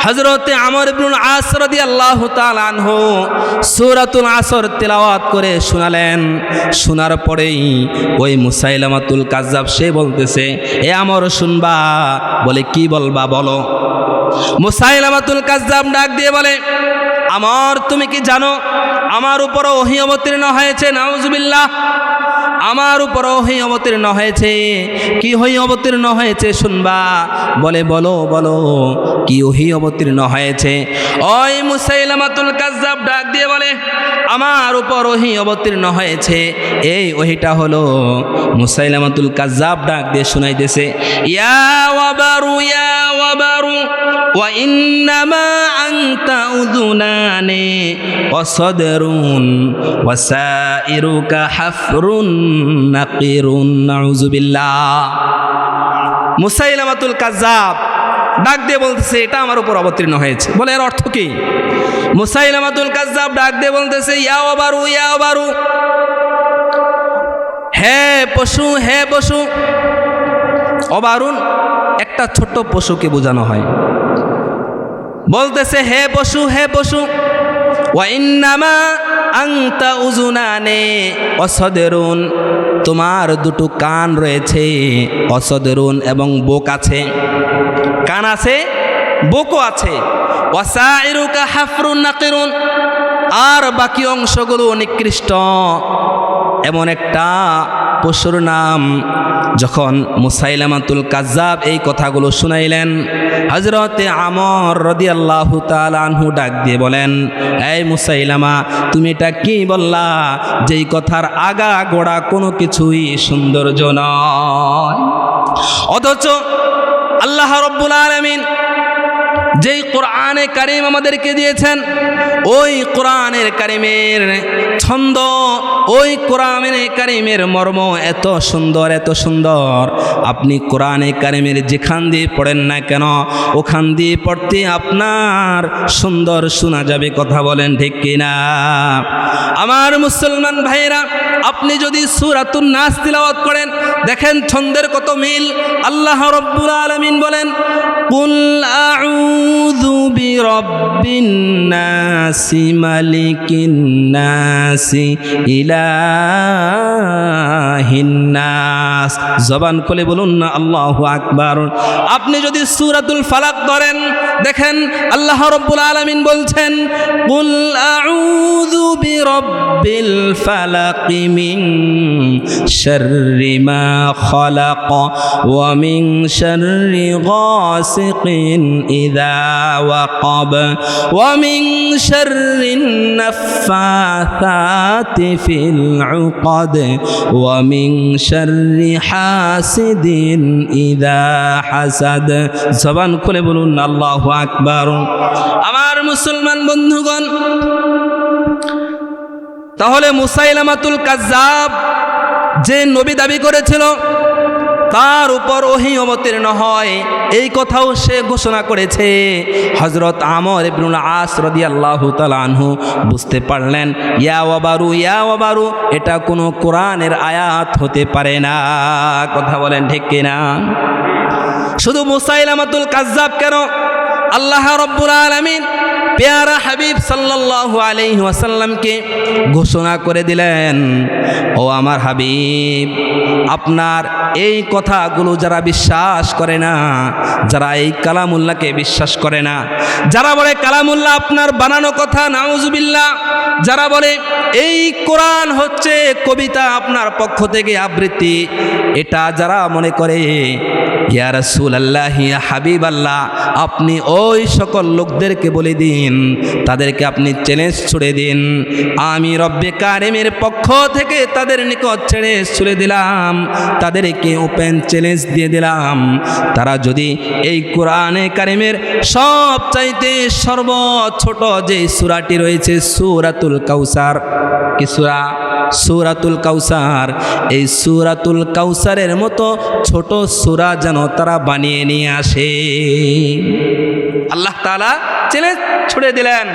হযরতে আমর ইবনুল আস রাদিয়াল্লাহু তাআলা আনহু সূরাতুল আসর তেলাওয়াত করে শোনালেন। শোনার পরেই ওই মুসাইলামাতুল কাজ্জাব সে বলতেছে, এ আমর শুনবা? বলে, কি বলবা বলো। মুসাইলামাতুল কাজ্জাব ডাক দিয়ে বলে, আমর, তুমি কি জানো আমার উপর ওহী অবতীর্ণ হয়েছে? নাউজুবিল্লাহ। আমার উপর ওহী অবতীর্ণ হয়েছে। কি ওহী অবতীর্ণ হয়েছে শুনবা? বলে, বলো বলো, কি ওহী অবতীর্ণ হয়েছে? ওই মুসাইলামাতুল কাজ্জাব ডাক দিয়ে বলে, আমার উপর ওহী অবতীর্ণ হয়েছে। এই ওহীটা হলো, মুসাইলামাতুল কাজ্জাব ডাক দিয়ে শোনাইতেছে, ইয়া ওয়াবারু ইয়া ওয়াবারু ওয়া ইন্নামা আনতা উযুনানি ওয়া সাদরুন ওয়া সাইরুকা হাফরুন নাকিরুন। নাউযুবিল্লাহ। মুসাইলামাতুল কাজ্জাব ডাক দিয়ে বলতেছে, এটা আমার উপর অবতীর্ণ হয়েছে। বলে, এর অর্থ কি? মুসাইলামাতুল কাজ্জাব ডাক দিয়ে বলতেছে, ইয়া ওয়াবারু ইয়া ওয়াবারু, হে পশু, হে পশু। অবারুন একটা ছোট্ট পশুকে বোঝানো হয়। বলতেছে, হে পশু, হে পশু। ওয়া ইন্নামা আনতা উযুনানি অসদরুন, তোমার দুটো কান রয়েছে, অসদরুন এবং বোক আছে। কান আছে, বোকও আছে। ওয়াসাইরুকা হাফরুন নাকিরুন, আর বাকি অংশগুলো নিকৃষ্ট। এমন একটা পশুর নাম। যখন মুসাইলামাতুল কাজ্জাব এই কথাগুলো শুনাইলেন, হযরতে আমর রাদিয়াল্লাহু তাআলা আনহু ডাক দিয়ে বলেন, এই মুসাইলামা, তুমি এটা কি বললা? যেই কথার আগা গোড়া কোনো কিছুই সৌন্দর্য নয়, অথচ আল্লাহ রাব্বুল আলামিন যেই কোরআনে কারিম আমাদেরকে দিয়েছেন, ওই কোরআনের কারিমের ছন্দ, ওই কোরআনে কারিমের মর্ম এত সুন্দর, এত সুন্দর। আপনি কোরআনে কারিমের যেখান দিয়ে পড়েন না কেন, ওখান দিয়ে পড়তে আপনার সুন্দর শোনা যাবে। কথা বলেন ঠিক কিনা? আমার মুসলমান ভাইরা, আপনি যদি সূরাতুন নাস তিলাওয়াত করেন, দেখেন ছন্দের কত মিল। আল্লাহ রাব্বুল আলামিন বলেন, কুল আউযু বিরাব্বিন নাসি মালিকিন নাসি ইলাহিন নাস। জবান খুলে বলুন না আল্লাহু আকবার। আপনি যদি সূরাতুল ফালাক ধরেন, দেখেন আল্লাহ রাব্বুল আলামিন বলছেন, কুল আউযু বিরাব্বিল ফালাক মিন শাররি মা খালাক ওয়া মিন শাররি গাসিকিন ইযা ওয়াকাব ওয়া মিন শাররিন নাফাসাতি ফিল উকাদ ওয়া মিন শাররি হাসিদিন ইযা হাসাদ। জবান খুলে বলুন আল্লাহু আকবার। আমার মুসলমান বন্ধুগণ, তাহলে মুসাইলামাতুল কাজ্জাব যে নবী দাবি করেছিল, তার উপর ওহী অবতীর্ণ হয়, এই কথাও সে ঘোষণা করেছে। হযরত আমর ইবনুল আস রাদিয়াল্লাহু তাআলা আনহু বুঝতে পারলেন, ইয়া ওয়াবারু, এটা কোনো কোরআনের আয়াত হতে পারে না। কথা বলেন ঠিক কিনা? শুধু মুসাইলামাতুল কাজ্জাব কেন, আল্লাহ রাব্বুল আলামিন প্যারা হাবিব সাল্লাল্লাহু আলাইহি ওয়াসাল্লামকে ঘোষণা করে দিলেন, ও আমার হাবিব, আপনার এই কথাগুলো যারা বিশ্বাস করে না, যারা এই কালামুল্লাহকে বিশ্বাস করে না, যারা বলে কালামুল্লাহ আপনার বানানো কথা, নাউজুবিল্লাহ, যারা বলে এই কোরআন হচ্ছে কবিতা, আপনার পক্ষ থেকে আবৃত্তি, এটা যারা মনে করে, ইয়া রাসূলুল্লাহ, ইয়া হাবিবাল্লাহ, আপনি ওই সকল লোকদেরকে বলে দিন, তাদেরকে আপনি চ্যালেঞ্জ ছুড়ে দিন, আমি রব্বে কারিমের পক্ষ থেকে তাদের নিকট চ্যালেঞ্জ ছুড়ে দিলাম, তাদেরকে ওপেন চ্যালেঞ্জ দিয়ে দিলাম, তারা যদি এই কোরআনে কারিমের সবচাইতে সর্বছোট যে সূরাটি রয়েছে, সূরাতুল কাউসার, কি সূরা? সূরাতুল কাউসার, এই সূরাতুল কাউসারের মতো ছোট সূরা যেন তারা বানিয়ে নিয়ে আসে। আল্লাহ তাআলা চ্যালেঞ্জ ছুড়ে দিলেন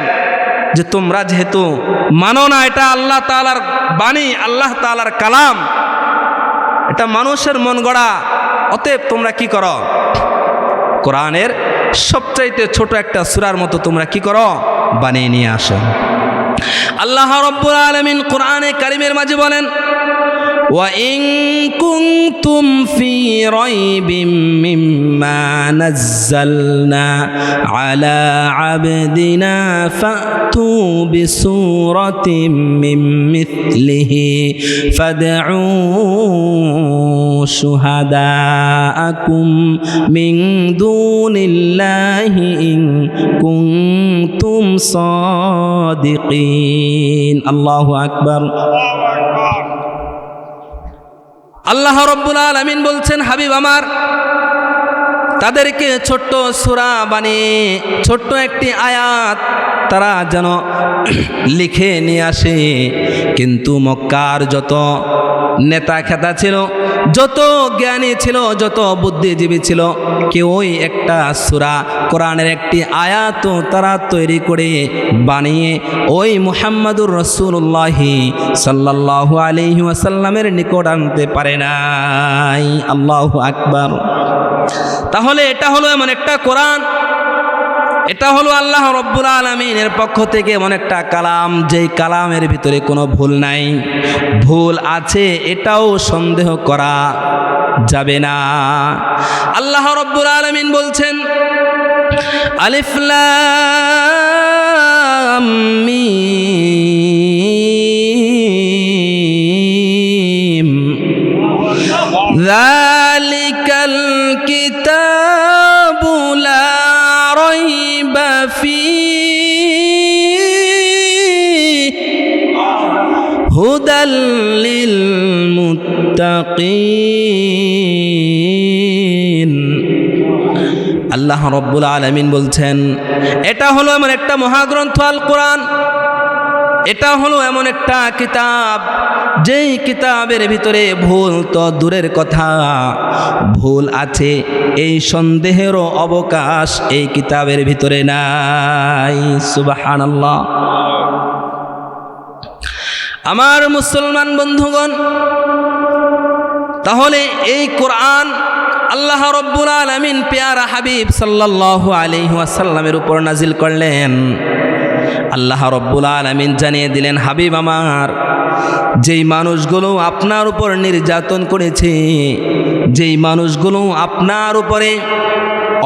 যে তোমরা যেহেতু মানো না এটা আল্লাহ তাআলার বাণী, আল্লাহ তাআলার কালাম, এটা মানুষের মন গড়া, অতএব তোমরা কি করো, কোরআনের সবচাইতে ছোট একটা সূরার মতো তোমরা কি করো, বানিয়ে নিয়ে আসো। আল্লাহ রাব্বুল আলামিন কোরআনে কারিমের মাঝে বলেন, ওয়া ইন কুনতুম ফি রাইবিম মিম্মা নাযালনা আলা আবদিনা ফাতু বিসূরাতিম মিন মিথলিহি ফাদউ শুহাদাআকুম মিন দুনিল্লাহি ইন কুনতুম সাদিকিন। আল্লাহু আকবার। আল্লাহ রাব্বুল আলামিন বলছেন, হাবিব আমার, তাদেরকে ছোট্ট সূরা বানিয়ে ছোট্ট একটি আয়াত তারা যেন লিখে নিয়ে আসে। কিন্তু মক্কার যত নেতা খেতা ছিল, যত জ্ঞানী ছিল, যত বুদ্ধিজীবী ছিল, কেউই একটা সূরা কোরআনের একটি আয়াত তারা তৈরি করে বানিয়ে ওই মুহাম্মাদুর রাসূলুল্লাহ সাল্লাল্লাহু আলাইহি ওয়াসাল্লামের নিকট আনতে পারে নাই। আল্লাহু আকবার। তাহলে এটা হলো এমন একটা কোরআন, এটা হলো আল্লাহ রাব্বুল আলামিনের পক্ষ থেকে এমন একটা কালাম, যেই কালামের ভিতরে কোনো ভুল নাই। ভুল আছে এটাও সন্দেহ করা যাবে না। আল্লাহ রাব্বুল আলামিন বলছেন, আলিফ লাম মিম যালিকাল কিতাবু লা রাইবা ফীহি হুদাল লিল মুত্তাকিন আল্লাহ রব্বুল আলামিন বলছেন এটা হলো এমন একটা মহাগ্রন্থ আল কোরআন, এটা হলো এমন একটা কিতাব যেই কিতাবের ভিতরে ভুল তো দূরের কথা, ভুল আছে এই সন্দেহেরও অবকাশ এই কিতাবের ভিতরে নাই। সুবহানাল্লাহ। আমার মুসলমান বন্ধুগণ, তাহলে এই কোরআন আল্লাহ রব্বুল আলামিন পেয়ারা হাবিব সাল্লাল্লাহু আলাইহি ওয়াসাল্লামের উপর নাজিল করলেন। আল্লাহ রব্বুল আলামিন জানিয়ে দিলেন, হাবিব আমার, যেই মানুষগুলো আপনার উপর নির্যাতন করেছে, যেই মানুষগুলো আপনার উপরে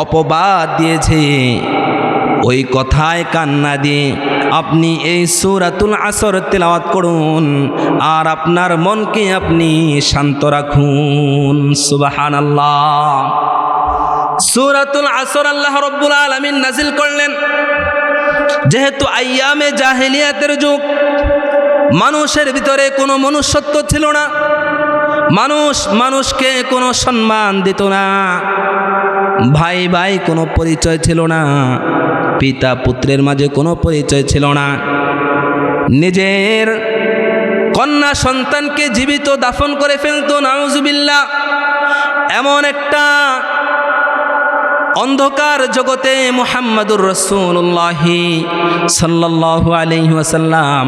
অপবাদ দিয়েছে, ওই কথায় কান্না দিয়ে আপনি এই সূরাতুল আসর তেলাওয়াত করুন আর আপনার মনকে আপনি শান্ত রাখুন। সুবহানাল্লাহ। সূরাতুল আসর আল্লাহ রব্বুল আলামিন নাজিল করলেন যেহেতু আইয়ামে জাহেলিয়াতের যুগ, মানুষের ভিতরে কোনো মনুষ্যত্ব ছিল না, মানুষ মানুষকে কোনো সম্মান দিত না, ভাই ভাই কোনো পরিচয় ছিল না, পিতা পুত্রের মাঝে কোনো পরিচয় ছিল না, নিজের কন্যা সন্তানকে জীবিত দাফন করে ফেলত, নাউজুবিল্লাহ। এমন একটা অন্ধকার জগতে মুহাম্মাদুর রাসূলুল্লাহ সাল্লাল্লাহু আলাইহি ওয়াসাল্লাম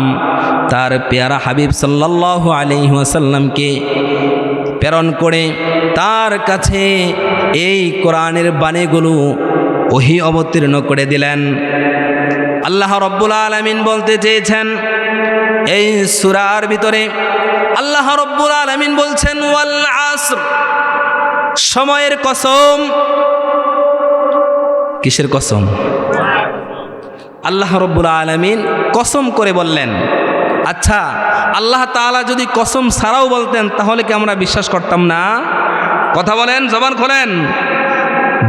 তার পেয়ারা হাবিব সাল্লাল্লাহু আলাইহি ওয়াসাল্লামকে প্রেরণ করে তার কাছে এই কোরআনের বাণীগুলো ওহী অবতীর্ণ করে দিলেন। আল্লাহ রব্বুল আলামিন বলতে চেয়েছেন এই সূরার ভিতরে, আল্লাহ রব্বুল আলামিন বলছেন ওয়াল আসর, সময়ের কসম। কিসের কসম? আল্লাহ রব্বুল আলামিন কসম করে বললেন। আচ্ছা, আল্লাহ তাআলা যদি কসম ছাড়াও বলতেন তাহলে কি আমরা বিশ্বাস করতাম না? কথা বলেন, জবান খোলেন।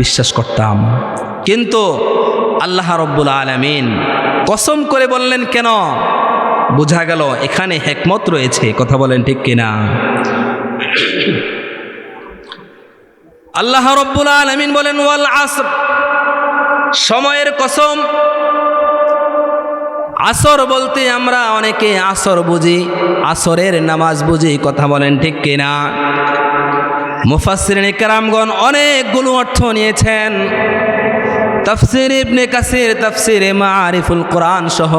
বিশ্বাস করতাম, কিন্তু আল্লাহ রব্বুল আলামিন কসম করে বললেন কেন? বোঝা গেল এখানে হিকমত রয়েছে। কথা বলেন ঠিক কিনা? আল্লাহ রব্বুল আলামিন বলেন ওয়াল আসর, সময়ের কসম। আসর বলতে আমরা অনেকে আসর বুঝি, আসরের নামাজ বুঝি। কথা বলেন ঠিক কিনা? মুফাসসিরিন কেরামগণ অনেকগুলো অর্থ নিয়েছেন। তাফসীর ইবনে কাসির, তাফসীরে মাআরিফুল কোরআন সহ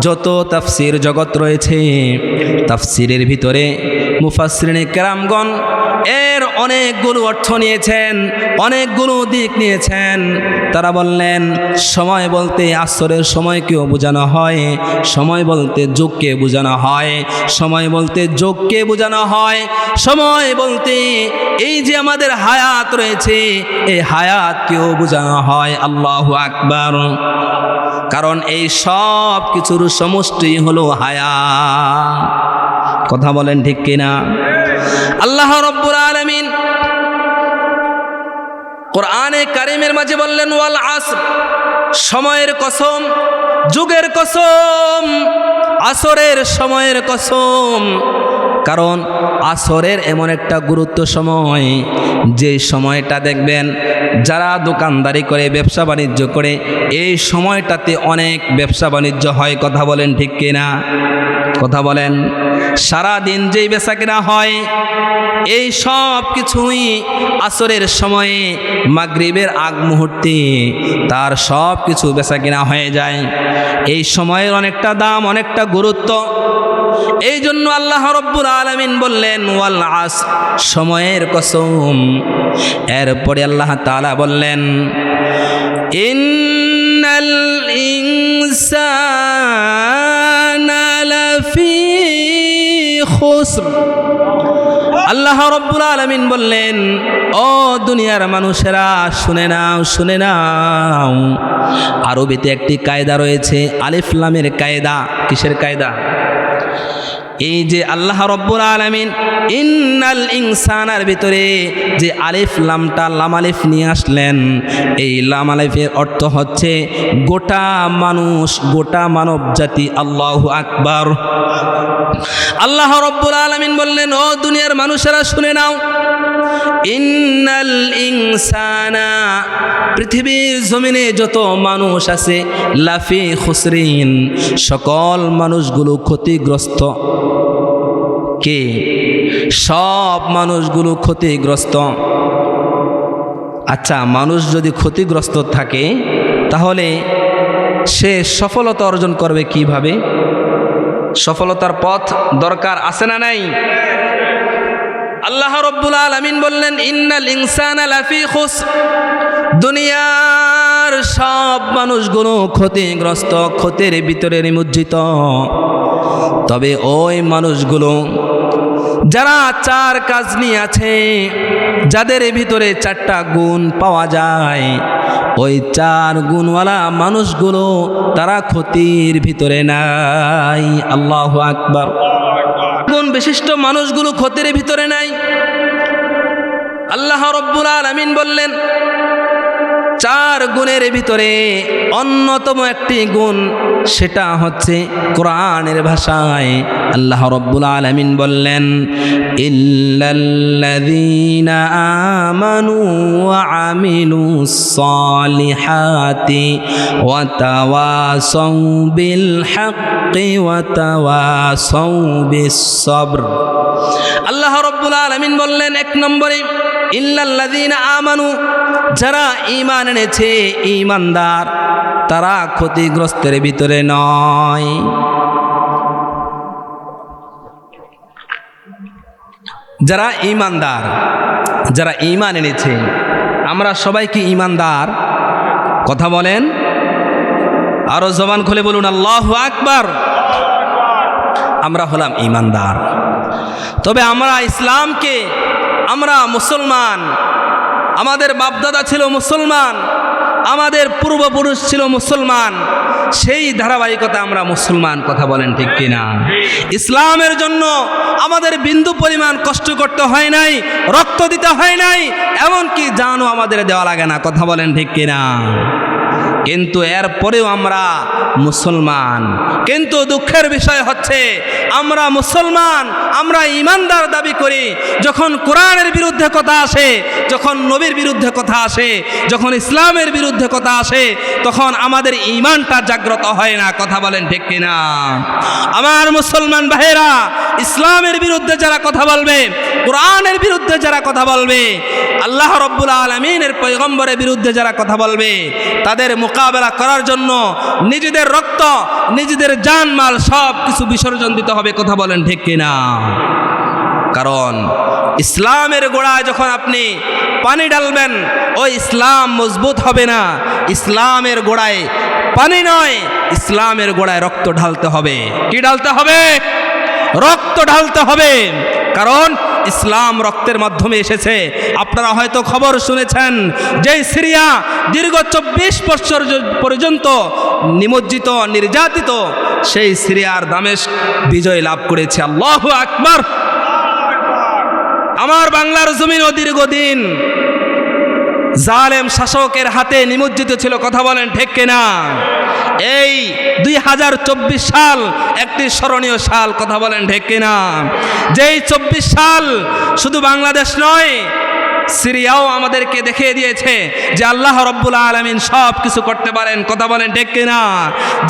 যত তাফসীর জগৎ রয়েছে, তাফসীরের ভিতরে মুফাসসিরিন কেরামগণ এর অনেকগুলো অর্থ নিয়েছেন, অনেকগুলো দিক নিয়েছেন। তারা বললেন সময় বলতে আসরের সময়কেও বোঝানো হয়, সময় বলতে যুগকে বোঝানো হয়, সময় বলতে যোগকে বোঝানো হয়, সময় বলতে এই যে আমাদের হায়াত রয়েছে এই হায়াতকেও বোঝানো হয়। আল্লাহু আকবার। কারণ এই সব কিছুর সমষ্টি হলো হায়াত। কথা বলেন ঠিক কিনা? আল্লাহ রব্বুল আলামিন কোরআনে কারিমের মাঝে বললেন ওয়াল আসর, সময়ের কসম, যুগের কসম, আসরের সময়ের কসম। কারণ আসরের এমন একটা গুরুত্ব সময়, যে সময়টা দেখবেন যারা দোকানদারি করে, ব্যবসা বাণিজ্য করে, এই সময়টাতে অনেক ব্যবসা বাণিজ্য হয়। কথা বলেন ঠিক কিনা? কথা বলেন। সারা দিন যেই বেচা কেনা হয় এই সব কিছুই আসরের সময়ে, মাগরিবের আগ মুহূর্তে তার সব কিছু বেচা কেনা হয়ে যায়। এই সময়ের অনেকটা দাম, অনেকটা গুরুত্ব। এই জন্য আল্লাহ রব্বুল আলামিন বললেন ওয়াল আসর, সময়ের কসম। এরপরে আল্লাহ তাআলা বললেন ইন্নাল ইনসানা লাফি খুসর। আল্লাহ রব্বুল আলামিন বললেন ও দুনিয়ার মানুষেরা শুনে নাও, শুনে নাও। আরবিতে একটি কায়দা রয়েছে, আলিফ লামের কায়দা। কিসের কায়দা? এই যে আল্লাহ রব্বুল আলামিন ইন্নাল ইনসানার ভিতরে যে আলিফ লামটা, লাম আলিফ নিয়ে আসলেন, এই লাম আলিফের অর্থ হচ্ছে গোটা মানুষ, গোটা মানব জাতি। আল্লাহু আকবার। আল্লাহ রব্বুল আলামিন বললেন ও দুনিয়ার মানুষেরা শুনে নাও, ইন্নাল ইনসানা, পৃথিবীর জমিনে যত মানুষ আছে, লাফি খুসরিন, সকল মানুষগুলো ক্ষতিগ্রস্ত। কে? সব মানুষগুলো ক্ষতিগ্রস্ত। আচ্ছা, মানুষ যদি ক্ষতিগ্রস্ত থাকে তাহলে সে সফলতা অর্জন করবে কিভাবে? সফলতার পথ দরকার আছে না নাই? আল্লাহ রাব্বুল আলামিন বললেন, ইন্নাল ইনসানা লাফি খুসর, দুনিয়ার সব মানুষগুলো ক্ষতিগ্রস্ত, ক্ষতির ভিতরে নিমজ্জিত। তবে ওই মানুষগুলো যারা চার কাজ নিয়ে আছে, যাদের ভিতরে চারটা গুণ পাওয়া যায়, ওই চার গুণওয়ালা মানুষগুলো তারা ক্ষতির ভিতরে নাই। আল্লাহু আকবার। গুণ বিশিষ্ট মানুষগুলো ক্ষতির ভিতরে নাই। আল্লাহ রাব্বুল আলামিন বললেন, চার গুণের ভিতরে অন্যতম একটি গুণ, সেটা হচ্ছে কোরআনের ভাষায় আল্লাহ রাব্বুল আলামিন বললেন, ইল্লাল্লাযীনা আমানু ওয়া আমিলুস সালিহাতি ওয়া তাওয়াসাউ বিল হাক্কি ওয়া তাওয়াসাউ বিস সবর। আল্লাহ রাব্বুল আলামিন বললেন, এক নম্বরে ইল্লাল্লাযীনা আমানু, যারা ঈমান এনেছে, ঈমানদার, তারা ক্ষতিগ্রস্তের ভিতরে নয়। যারা ঈমানদার, যারা ঈমান এনেছে, আমরা সবাই কি ঈমানদার? কথা বলেন, আরো জবান খুলে বলুন আল্লাহু আকবার। আমরা হলাম ঈমানদার। তবে আমরা ইসলামকে, আমরা মুসলমান, আমাদের বাপদাদা ছিল মুসলমান, আমাদের পূর্বপুরুষ ছিল মুসলমান, সেই ধারাবাহিকতা আমরা মুসলমান। কথা বলেন ঠিক কিনা? ইসলামের জন্য আমাদের বিন্দু পরিমাণ কষ্ট করতে হয় নাই, রক্ত দিতে হয় নাই, এমনকি জানও আমাদের দেওয়া লাগে না। কথা বলেন ঠিক কিনা? কিন্তু এরপরেও আমরা মুসলমান। কিন্তু দুঃখের বিষয় হচ্ছে, আমরা মুসলমান, আমরা ঈমানদার দাবি করি, যখন কোরআনের বিরুদ্ধে কথা আসে, যখন নবীর বিরুদ্ধে কথা আসে, যখন ইসলামের বিরুদ্ধে কথা আসে, তখন আমাদের ঈমানটা জাগ্রত হয় না। কথা বলেন ঠিক কিনা? আমার মুসলমান ভাইয়েরা, ইসলামের বিরুদ্ধে যারা কথা বলবে, কোরআনের বিরুদ্ধে যারা কথা বলবে, আল্লাহ রাব্বুল আলামিনের পয়গম্বরের বিরুদ্ধে যারা কথা বলবে, তাদের মোকাবেলা করার জন্য নিজেদের রক্ত, নিজেদের জানমাল সব কিছু বিসর্জন দিতে হবে। কথা বলেন ঠিক কিনা? কারণ ইসলামের গোড়ায় যখন আপনি পানি ঢালবেন, ওই ইসলাম মজবুত হবে না। ইসলামের গোড়ায় পানি নয়, ইসলামের গোড়ায় রক্ত ঢালতে হবে। কি ঢালতে হবে? রক্ত ঢালতে হবে। কারণ ইসলাম রক্তের মাধ্যমে এসেছে। আপনারা হয়তো খবর শুনেছেন, যে সিরিয়া দীর্ঘ 24 বছর পর্যন্ত নিমজ্জিত, নির্যাতিত, সেই সিরিয়ার দামেস্ক বিজয় লাভ করেছে। আল্লাহু আকবার। আমার বাংলার জমিনও দীর্ঘদিন জালেম শাসকের হাতে নিমজ্জিত ছিল। কথা বলেন ঠিক কিনা? এই 2024 সাল একটি স্মরণীয় সাল। কথা বলেন ঠিক কিনা? যেই 24 সাল শুধু বাংলাদেশ নয়, সিরিয়াও আমাদেরকে দেখিয়ে দিয়েছে যে আল্লাহ রাব্বুল আলামিন সব কিছু করতে পারেন। কথা বলেন ঠিক কিনা?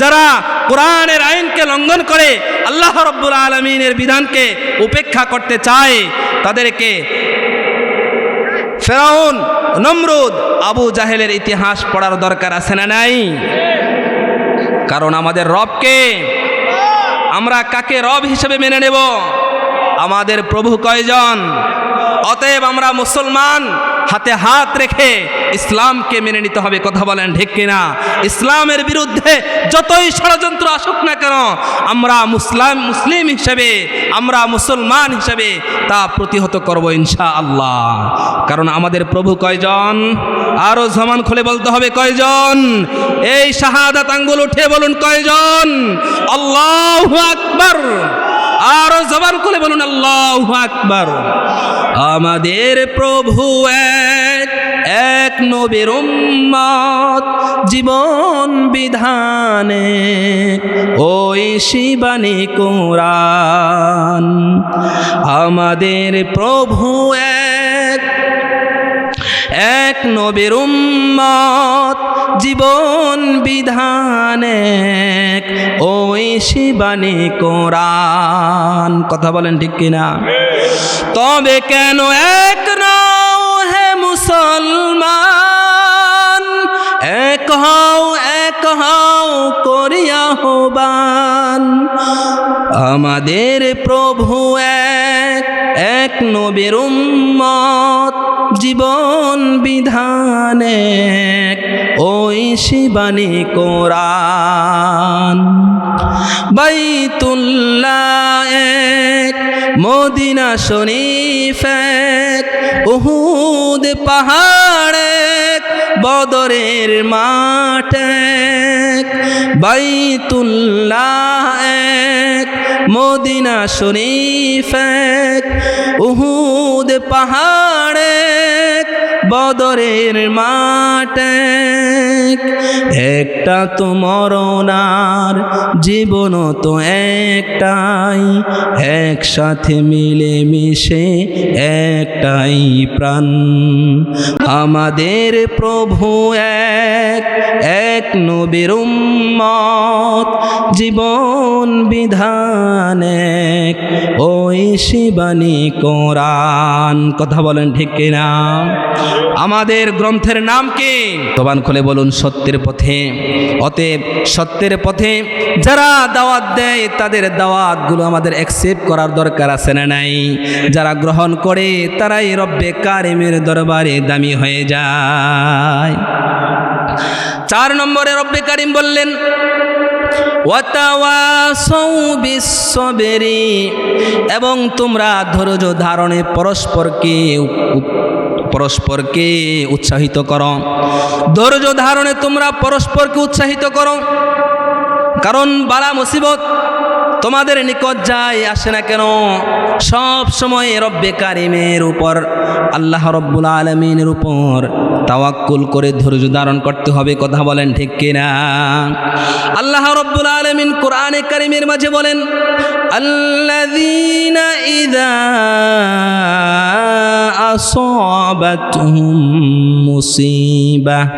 যারা কোরআনের আইনকে লঙ্ঘন করে, আল্লাহ রাব্বুল আলামিনের বিধানকে উপেক্ষা করতে চায়, তাদেরকে ফেরাউন, নমরুদ, আবু জাহেলের ইতিহাস পড়ার দরকার আছে না নাই? কারণ আমাদের রবকে, আমরা কাকে রব হিসেবে মেনে নেব? আমাদের প্রভু কয়জন? অতএব আমরা মুসলমান, হাতে হাত রেখে ইসলামকে মেনে নিতে হবে। কথা বলেন ঠিক কিনা? ইসলামের বিরুদ্ধে যতই ষড়যন্ত্র আসুক না কেন, আমরা মুসলিম হিসেবে, আমরা মুসলমান হিসেবে তা প্রতিহত করব ইনশাআল্লাহ। কারণ আমাদের প্রভু কয়জন? আরো জবান খুলে বলতে হবে কয়জন? এই শাহাদাত আঙ্গুল উঠে বলুন কয়জন? আল্লাহু আকবার। আরো জবান খুলে বলুন আল্লাহু আকবার। আমাদের প্রভু এক নবীর উম্মত, জীবন বিধানে ওই শিবানী কোরআন। আমাদের প্রভু এক এক নবীর উম্মত জীবন বিধানে ওই শিবানী কোরআন। কথা বলেন ঠিক কিনা? তবে কেন এক নও হে মুসলমান, এক হও করিয়া হবান। আমাদের প্রভু এক নবীর উম্মত জীবন বিধানে ওই শিবানী কোরআন। বাইতুল্লাহ এক, মদিনা শরীফ এক, উহুদ পাহাড় এক, বদরের মাঠ এক। বাইতুল্লাহ এক, মদিনা শরীফ এক, উহুদ পাহাড় এক, বদরের মাঠ এক। একটা তো মরণার জীবন তো একটাই, একসাথে মিলে মিশে একটাই প্রাণ। আমাদের প্রভু এক নবীর উম্মত জীবন বিধান এক, ওই শিবানী কোরআন। কথা বলেন ঠিক কিনা? আমাদের গ্রন্থের নাম কি? জবান খুলে বলুন সত্যের পথে। অতএব সত্যের পথে যারা দাওয়াত দেয় তাদের দাওয়াতগুলো আমাদের অ্যাকসেপ্ট করার দরকার আছে না নাই? যারা গ্রহণ করে তারাই রব্বে কারিমের দরবারে দামি হয়ে যায়। 4 নম্বরে রব্বে কারিম বললেন ওয়াতাওয়াসাউ বিস-সাবরি, এবং তোমরা ধৈর্য ধারণে পরস্পরকে উৎসাহিত করো। ধৈর্য ধারণে তোমরা পরস্পরকে উৎসাহিত করো, কারণ বালা মুসিবত তোমাদের নিকট যায় আসে না কেন, সব সময় রব্বে কারিমের উপর, আল্লাহ রব্বুল আলামিনের উপর তাওয়াক্কুল করে ধৈর্য ধারণ করতে হবে। কথা বলেন ঠিক কিনা? আল্লাহ রব্বুল আলামিন কোরআনে কারিমের মাঝে বলেন আল্লাযীনা ইযা আসাবাতহুম মুসিবাহ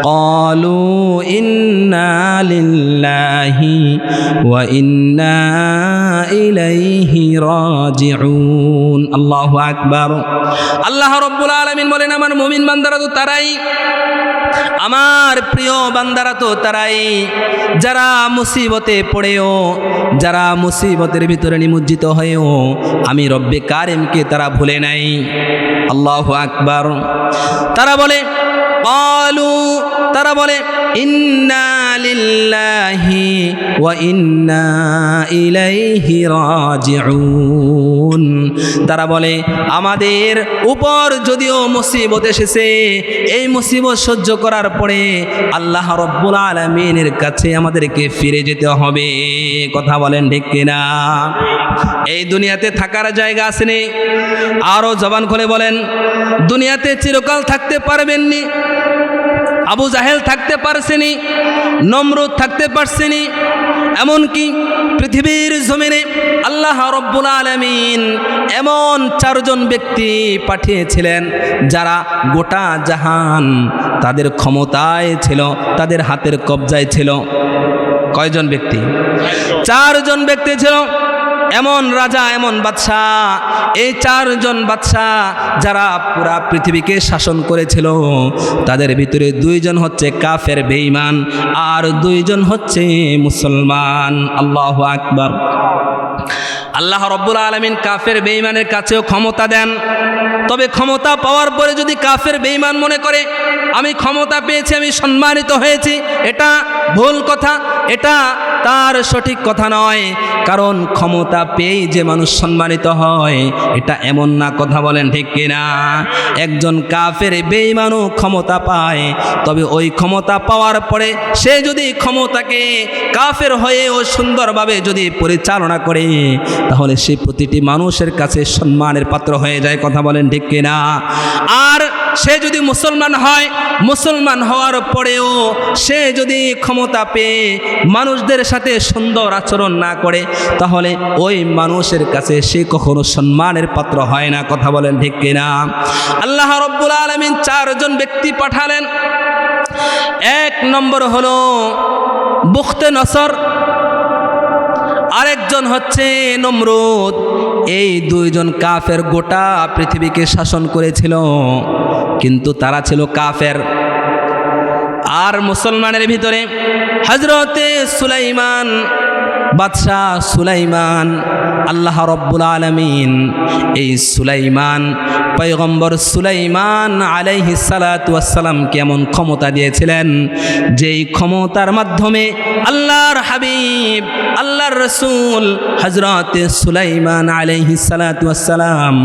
ক্বালু ইন্না লিল্লাহি ওয়া ইন্না ইলাইহি রাজিউন। আল্লাহু আকবার। আল্লাহ রব্বুল আলামিন বলেন আমার মুমিন বান্দারা তো তারাই, আমার প্রিয় বান্দারা তো তারাই যারা মুসিবতে পড়েও, যারা মুসিবতের ভিতরে নিমজ্জিত হয়েও আমি রব্বে কারিমকে তারা ভুলে নাই। আল্লাহু আকবার। তারা বলে তারা বলে ইন্না লিল্লাহি ওয়া ইন্না ইলাইহি রাজিউন। তারা বলে আমাদের উপর যদিও মুসিবত এসেছে, এই মুসিবত সহ্য করার পরে আল্লাহ রব্বুল আলামিনের কাছে আমাদেরকে ফিরে যেতে হবে। কথা বলেন ঠিক কিনা? এই দুনিয়াতে থাকার জায়গা আসেনি। আরো জবান খুলে বলেন দুনিয়াতে চিরকাল থাকতে পারবেননি। আবু জাহেল থাকতে পারছেনি, নমরুদ থাকতে পারছেনি, এমনকি পৃথিবীর জমিনে আল্লাহ রব্বুল আলামিন এমন 4 জন ব্যক্তি পাঠিয়েছিলেন যারা গোটা জাহান তাদের ক্ষমতায় ছিল, তাদের হাতের কবজায় ছিল। কয়জন ব্যক্তি? 4 জন ব্যক্তি ছিল। এমন রাজা, এমন বাদশাহ, এই 4 জন বাদশাহ যারা পুরা পৃথিবীকে শাসন করেছিল, তাদের ভিতরে 2 জন হচ্ছে কাফের বেঈমান আর 2 জন হচ্ছে মুসলমান। আল্লাহু আকবার। আল্লাহ রব্বুল আলামিন কাফের বেঈমানের কাছেও ক্ষমতা দেন, তবে ক্ষমতা পাওয়ার পরে যদি কাফের বেঈমান মনে করে আমি ক্ষমতা পেয়েছি, আমি সম্মানিত হয়েছি, এটা ভুল কথা, এটা তার সঠিক কথা নয়। কারণ ক্ষমতা পেয়েই যে মানুষ সম্মানিত হয় এটা এমন না। কথা বলেন ঠিক কিনা? একজন কাফের বেঈমানও ক্ষমতা পায়, তবে ওই ক্ষমতা পাওয়ার পরে সে যদি ক্ষমতাকে কাফের হয়েও সুন্দরভাবে যদি পরিচালনা করে তাহলে সে প্রতিটি মানুষের কাছে সম্মানের পাত্র হয়ে যায়। কথা বলেন ঠিক কিনা? আর সে যদি মুসলমান হয়, মুসলমান হওয়ার পরেও সে যদি ক্ষমতা পেয়ে মানুষদের সাথে সুন্দর আচরণ না করে, তাহলে ওই মানুষের কাছে সে কখনো সম্মানের পাত্র হয় না। কথা বলেন ঠিক কিনা? আল্লাহ রাব্বুল আলামিন 4 জন ব্যক্তি পাঠালেন। 1 নম্বর হলো বুখতে নসর, আরেকজন হচ্ছে নমরুদ। এই 2 জন কাফের গোটা পৃথিবীকে শাসন করেছিল, কিন্তু তারা ছিল কাফের। আর মুসলমানের ভিতরে হযরতে সুলাইমান, বাদশাহ সুলাইমান, আল্লাহ রাব্বুল আলামিন এই সুলাইমান, পয়গম্বর সুলাইমান আলাইহিস সালাতু ওয়াস সালাম কেমন ক্ষমতা দিয়েছিলেন, যেই ক্ষমতার মাধ্যমে আল্লাহর হাবিব, আল্লাহর রাসূল হযরতে সুলাইমান আলাইহিস সালাতু ওয়াস সালাম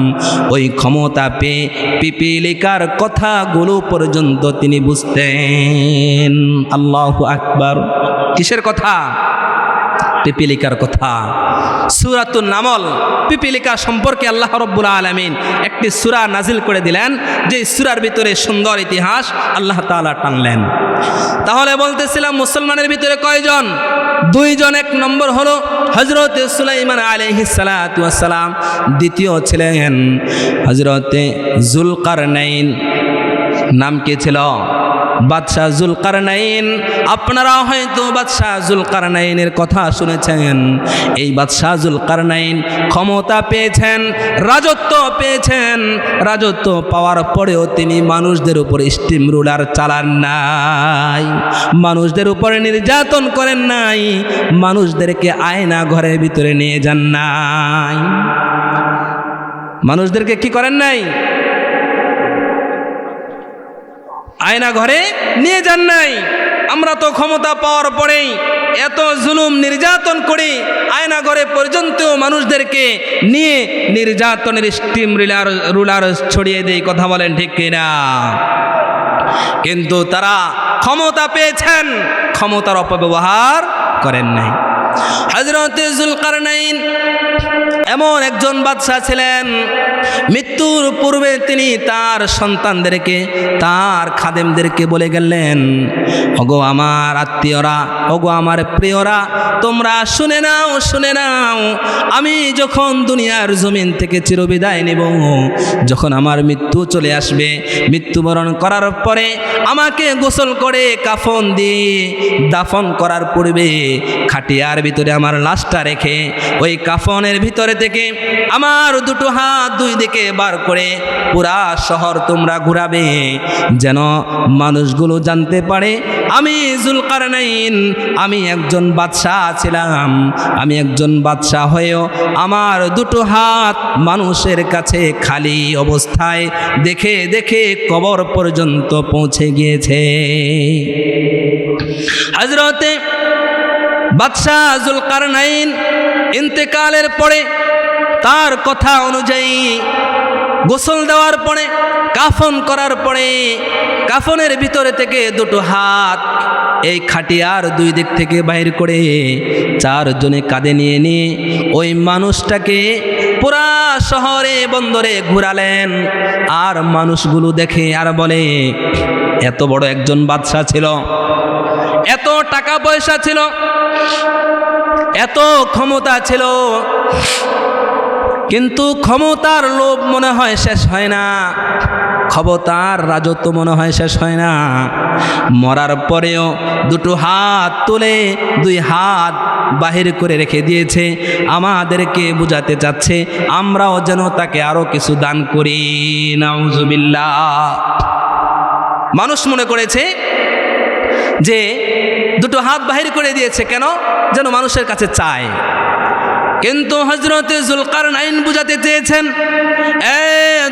ওই ক্ষমতা পেয়ে পিপীলিকার কথাগুলো পর্যন্ত তিনি বুঝতেন। আল্লাহু আকবার। কিসের কথা? পিপীলিকার কথা। সূরাতুন নামল, পিপীলিকা সম্পর্কে আল্লাহ রাব্বুল আলামিন একটি সূরা নাজিল করে দিলেন, যে সূরার ভিতরে সুন্দর ইতিহাস আল্লাহ তাআলা টানলেন। তাহলে বলতেছিলাম মুসলমানের ভিতরে কয়জন? 2 জন। 1 নম্বর হলো হযরতে সুলাইমান আলাইহিস সালাতু ওয়াস সালাম। দ্বিতীয় ছিলেন হযরতে যুলকারনাইন। নাম কি ছিল? বাদশাহ যুলকারনাইন। আপনারা হয়তো বাদশাহ যুলকারনাইনের কথা শুনেছেন। এই বাদশাহ যুলকারনাইন ক্ষমতা পেয়েছেন, রাজত্ব পেয়েছেন। রাজত্ব পাওয়ার পরেও তিনি মানুষদের উপর স্টিম রুলার চালান নাই, মানুষদের উপরে নির্যাতন করেন নাই, মানুষদেরকে আয়না ঘরের ভিতরে নিয়ে যান নাই। মানুষদেরকে কি করেন নাই? আয়না ঘরে নিয়ে যান নাই। আমরা তো ক্ষমতা পাওয়ার পরেই এত জুলুম নির্যাতন করি, আয়না ঘরে পর্যন্ত মানুষদেরকে নিয়ে নির্যাতনের স্টিম রুলার ছড়িয়ে দেই। কথা বলেন ঠিক কিনা? কিন্তু তারা ক্ষমতা পেয়েছেন, ক্ষমতার অপব্যবহার করেন নাই। হযরতে যুলকারনাইন এমন একজন বাদশাহ ছিলেন, মৃত্যুর পূর্বে তিনি তার সন্তানদেরকে, তার খাদেমদেরকে বলে গেলেন, ওগো আমার আত্মীয়রা, ওগো আমার প্রিয়রা, তোমরা শুনে নাও, শুনে নাও। আমি যখন দুনিয়ার জমিন থেকে চিরবিদায় নেব, যখন আমার মৃত্যু চলে আসবে, মৃত্যুবরণ করার পরে আমাকে গোসল করে কাফন দিয়ে দাফন করার পূর্বে খাটিয়ার ভিতরে আমার লাশটা রেখে ওই কাফনের ভিতরে থেকে আমার 2 হাত 2 দিকে বার করে পুরা শহর তোমরা ঘুরাবে, যেন মানুষগুলো জানতে পারে আমি যুলকারনাইন, আমি একজন বাদশাহ ছিলাম। আমি একজন বাদশাহ হয়েও আমার 2 হাত মানুষের কাছে খালি অবস্থায় দেখে দেখে কবর পর্যন্ত পৌঁছে গিয়েছে। হযরতে বাদশাহ যুলকারনাইন ইন্তেকালের পরে তার কথা অনুযায়ী গোসল দেওয়ার পরে, কাফন করার পরে, কাফনের ভিতরে থেকে 2 হাত এই খাটিয়ার 2 দিক থেকে বাইর করে 4 জনে কাঁধে নিয়ে নিয়ে ওই মানুষটাকে পুরা শহরে বন্দরে ঘুরালেন। আর মানুষগুলো দেখে আর বলে, এত বড় একজন বাদশাহ ছিল, এত টাকা পয়সা ছিল, এত ক্ষমতা ছিল, কিন্তু ক্ষমতার লোভ মনে হয় শেষ হয় না, ক্ষমতার রাজত্ব মনে হয় শেষ হয় না। মরার পরেও 2 হাত তুলে 2 হাত বাহির করে রেখে দিয়েছে, আমাদেরকে বুঝাতে চাচ্ছে আমরাও যেন তাকে আরো কিছু দান করি। নাউজুবিল্লাহ। মানুষ মনে করেছে যে 2 হাত বাহির করে দিয়েছে কেন, যেন মানুষের কাছে চায়। কিন্তু হযরতে যুলকারনাইন বুঝাতে চেয়েছেন,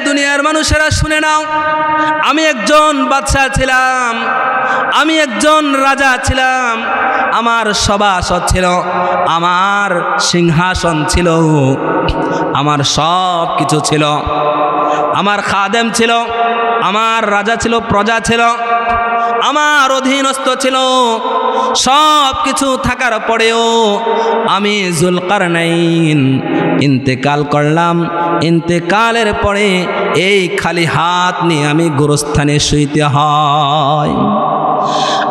দুনিয়ার মানুষেরা শুনে নাও, আমি একজন বাদশাহ ছিলাম, আমি একজন রাজা ছিলাম, আমার সভাসদ ছিল, আমার সিংহাসন ছিল, আমার সব কিছু ছিল, আমার খাদেম ছিল, আমার রাজা ছিল, প্রজা ছিল, আমার অধীনস্থ ছিল, সব কিছু থাকার পরেও আমি যুলকারনাইন ইন্তেকাল করলাম। ইন্তেকালের পরে এই খালি হাত নিয়ে আমি গোরস্থানে শুইতে হয়।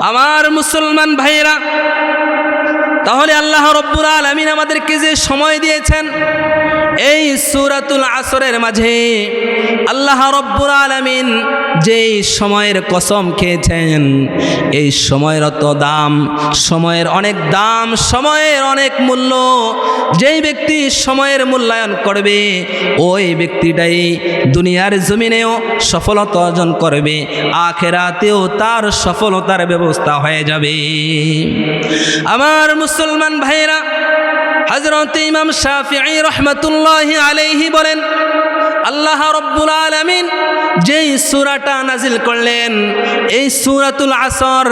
আমার মুসলমান ভাইরা, তাহলে আল্লাহ রব্বুল আলামিন আমাদেরকে যে সময় দিয়েছেন, এই সূরাতুল আসরের মাঝে আল্লাহ রব্বুল আলামিন যেই সময়ের কসম খেয়েছেন, এই সময়ের অত দাম, সময়ের অনেক দাম, সময়ের অনেক মূল্য। যেই ব্যক্তি সময়ের মূল্যায়ন করবে, ওই ব্যক্তিটাই দুনিয়ার জমিনেও সফলতা অর্জন করবে, আখিরাতেও তার সফলতার ব্যবস্থা হয়ে যাবে। আমার মুসলমান ভাইরা, হযরত ইমাম শাফিঈ রাহমাতুল্লাহি আলাইহি বলেন, আল্লাহ রব্বুল আলামিন যেই সূরাটা নাজিল করলেন, এই সূরাতুল আসর,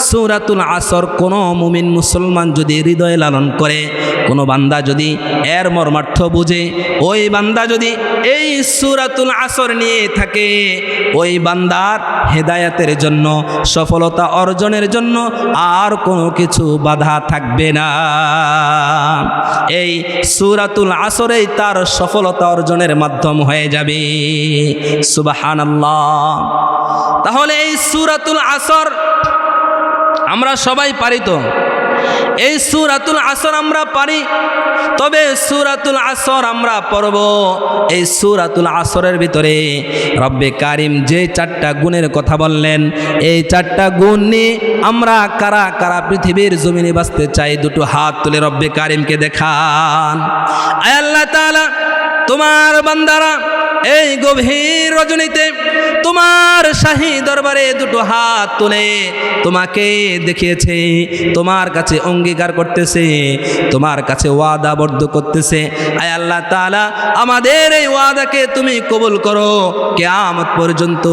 সূরাতুল আসর কোনো মুমিন মুসলমান যদি হৃদয়ে লালন করে, কোনো বান্দা যদি এর মর্মার্থ বুঝে, ওই বান্দা যদি এই সূরাতুল আসর নিয়ে থাকে, ওই বান্দার হেদায়েতের জন্য, সফলতা অর্জনের জন্য আর কোনো কিছু বাধা থাকবে না। এই সূরাতুল আসরেই তার সফলতা অর্জনের মাধ্যম হয়ে যাবে। সুবহানাল্লাহ। তাহলে এই সূরাতুল আসর আমরা সবাই পারি তো? এই সূরাতুল আসর আমরা পারি, তবে সূরাতুল আসর আমরা পড়ব। এই সূরাতুল আসরের ভিতরে রব্বে কারিম যে 4টা গুণের কথা বললেন, এই 4টা গুণ নিয়ে আমরা কারা কারা পৃথিবীর জমিনে বাঁচতে চাই, দুটো হাত তুলে রব্বে কারিমকে দেখান। আয় আল্লাহ তাআলা, তোমার বান্দারা এই গভীর রজনীতে তোমার শাহী দরবারে দুটো হাত তুলে তোমাকে দেখিয়েছে, তোমার কাছে অঙ্গীকার করতেছে, তোমার কাছে ওয়াদাবদ্ধ করতেছে। আয় আল্লাহ তাআলা, আমাদের এই ওয়াদাকে তুমি কবুল করো, কিয়ামত পর্যন্ত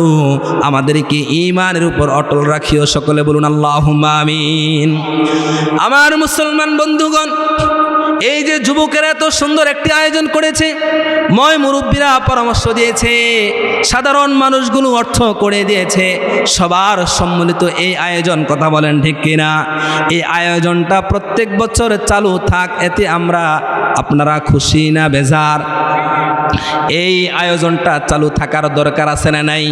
আমাদেরকে ঈমানের উপর অটল রাখিও। সকলে বলুন আল্লাহুম্মা আমিন। আমার মুসলমান বন্ধুগণ, এই যে যুবকেরা এত সুন্দর একটি আয়োজন করেছে, ময় মুরব্বীরা পরামর্শ দিয়েছে, সাধারণ মানুষগুলো অর্থ করে দিয়েছে, সবার সম্মিলিত এই আয়োজন, কথা বলেন ঠিক কিনা? এই আয়োজনটা প্রত্যেক বছর চালু থাক, এতে আপনারা খুশি না বেজার? এই আয়োজনটা চালু থাকার দরকার আছে না নাই?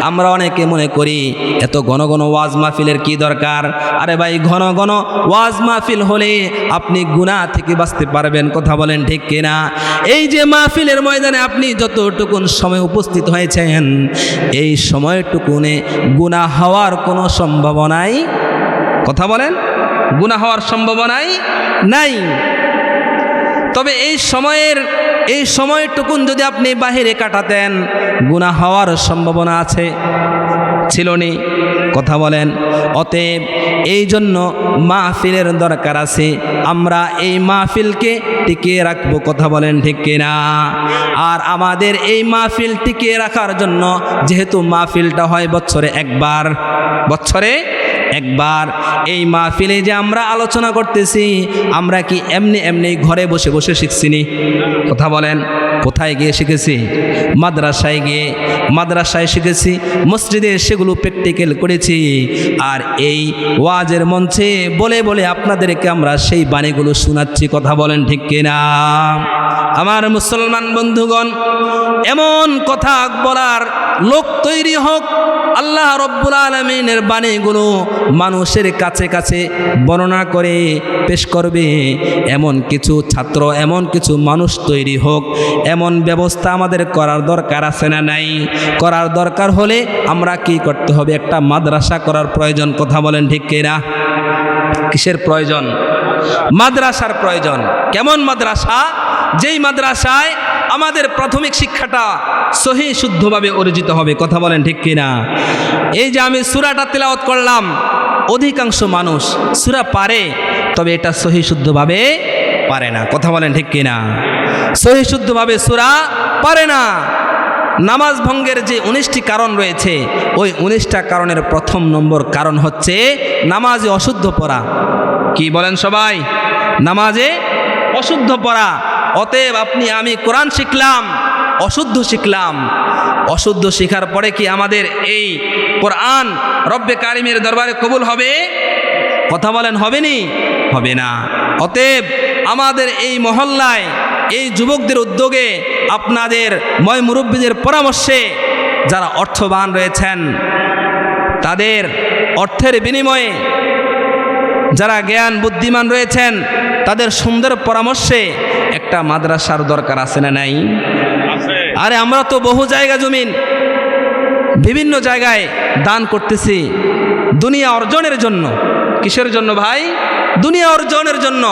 আমরা অনেকে মনে করি এত ঘন ঘন ওয়াজ মাহফিলের কি দরকার? আরে ভাই, ঘন ঘন ওয়াজ মাহফিল হলে আপনি গুনাহ থেকে বাঁচতে পারবেন, কথা বলেন ঠিক কিনা? এই যে মাহফিলের ময়দানে আপনি যতটুকুন সময় উপস্থিত হয়েছেন, এই সময়টুকুনে গুনাহ হওয়ার কোনো সম্ভাবনাই, কথা বলেন, গুনাহ হওয়ার সম্ভাবনাই নাই। তবে এই সময়টুকুন যদি আপনি বাহিরে কাটাতেন, গুনাহ হওয়ার সম্ভাবনা আছে, ছিল নি? কথা বলেন। অতএব এই জন্য মাহফিলের দরকার আছে, আমরা এই মাহফিলকে টিকিয়ে রাখবো, কথা বলেন ঠিক কিনা? আর আমাদের এই মাহফিল টিকিয়ে রাখার জন্য, যেহেতু মাহফিলটা হয় বছরে একবার, এই মাহফিলে যে আমরা আলোচনা করতেছি, আমরা কি এমনি ঘরে বসে বসে শিখছি নি? কথা বলেন। কোথায় গিয়ে শিখেছি? মাদ্রাসায় শিখেছি, মসজিদে সেগুলো প্র্যাকটিক্যাল করেছি, আর এই ওয়াজের মঞ্চে বলে বলে আপনাদেরকে আমরা সেই বাণীগুলো শোনাচ্ছি, কথা বলেন ঠিক কিনা? আমার মুসলমান বন্ধুগণ, এমন কথা বলার লোক তৈরি হোক, আল্লাহ রব্বুল আলামিনের বাণীগুলো মানুষের কাছে কাছে বর্ণনা করে পেশ করবে, এমন কিছু ছাত্র, এমন কিছু মানুষ তৈরি হোক, এমন ব্যবস্থা আমাদের করার দরকার আছে না নাই? করার দরকার হলে আমরা কি করতে হবে? একটা মাদ্রাসা করার প্রয়োজন, কথা বলেন ঠিক কিনা? কিসের প্রয়োজন? মাদ্রাসার প্রয়োজন। কেমন মাদ্রাসা? যেই মাদ্রাসায় আমাদের প্রাথমিক শিক্ষাটা সহি শুদ্ধভাবে অর্জিত হবে, কথা বলেন ঠিক কিনা? এই যে আমি সূরাটা তেলাওয়াত করলাম, অধিকাংশ মানুষ সূরা পারে, তবে এটা সহি শুদ্ধভাবে পারে না, কথা বলেন ঠিক কিনা? সহি শুদ্ধভাবে সূরা পারে না। নামাজ ভঙ্গের যে 19টি কারণ রয়েছে, ওই 19টা কারণের প্রথম নম্বর কারণ হচ্ছে নামাজে অশুদ্ধ পড়া। কি বলেন সবাই? নামাজে অশুদ্ধ পড়া। অতএব আমি কোরআন শিখলাম, অশুদ্ধ শিখলাম, অশুদ্ধ শিখার পরে কি আমাদের এই কোরআন রব্বে কারিমের দরবারে কবুল হবে? কথা বলেন, হবে নি? হবে না। অতএব আমাদের এই মহল্লায় এই যুবকদের উদ্যোগে আপনাদের ময় মুরব্বীদের পরামর্শে যারা অর্থবান রয়েছেন, তাদের অর্থের বিনিময়ে যারা জ্ঞান বুদ্ধিমান রয়েছেন, তাদের সুন্দর পরামর্শে একটা মাদ্রাসার দরকার আছে না নাই? আরে আমরা তো বহু জায়গা জমিন বিভিন্ন জায়গায় দান করতেছি দুনিয়া অর্জনের জন্য। কিসের জন্য ভাই? দুনিয়া অর্জনের জন্য।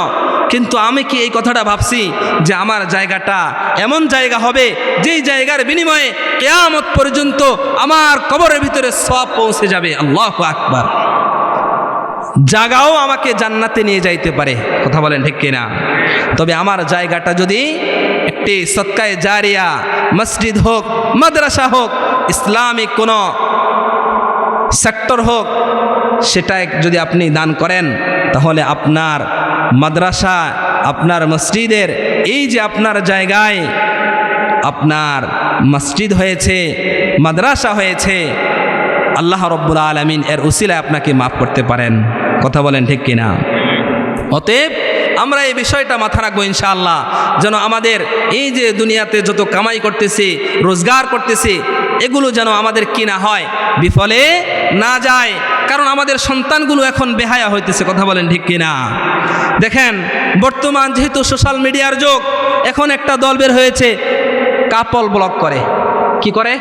কিন্তু আমি কি এই কথাটা ভাবছি যে আমার জায়গাটা এমন জায়গা হবে যেই জায়গার বিনিময়ে কিয়ামত পর্যন্ত আমার কবরের ভিতরে সওয়াব পৌঁছে যাবে? আল্লাহু আকবার। জায়গাও আমাকে জান্নাতে নিয়ে যাইতে পারে, কথা বলেন ঠিক কিনা? তবে আমার জায়গাটা যদি একটি সদকায়ে জারিয়া মসজিদ হোক, মাদ্রাসা হোক, ইসলামিক কোনো সেক্টর হোক, সেটা যদি আপনি দান করেন, তাহলে আপনার মাদ্রাসা, আপনার মসজিদের এই যে আপনার জায়গায় আপনার মসজিদ হয়েছে, মাদ্রাসা হয়েছে, আল্লাহ রব্বুল আলামিন এর উসিলায় আপনাকে মাফ করতে পারেন, কথা বলেন ঠিক কিনা? অতএব আমরা এই বিষয়টা মাথা রাখবো ইনশাআল্লাহ, যেন আমাদের এই যে দুনিয়াতে যত কামাই করতেছি, রোজগার করতেছি, এগুলো যেন আমাদের কি না হয়, বিফলে না যায়। কারণ আমাদের সন্তানগুলো এখন বেহায়া হইতেছে, কথা বলেন ঠিক কিনা? দেখেন বর্তমান যেহেতু সোশ্যাল মিডিয়ার যুগ, এখন একটা দল বের হয়েছে কাপল ব্লগ করে। কি করে?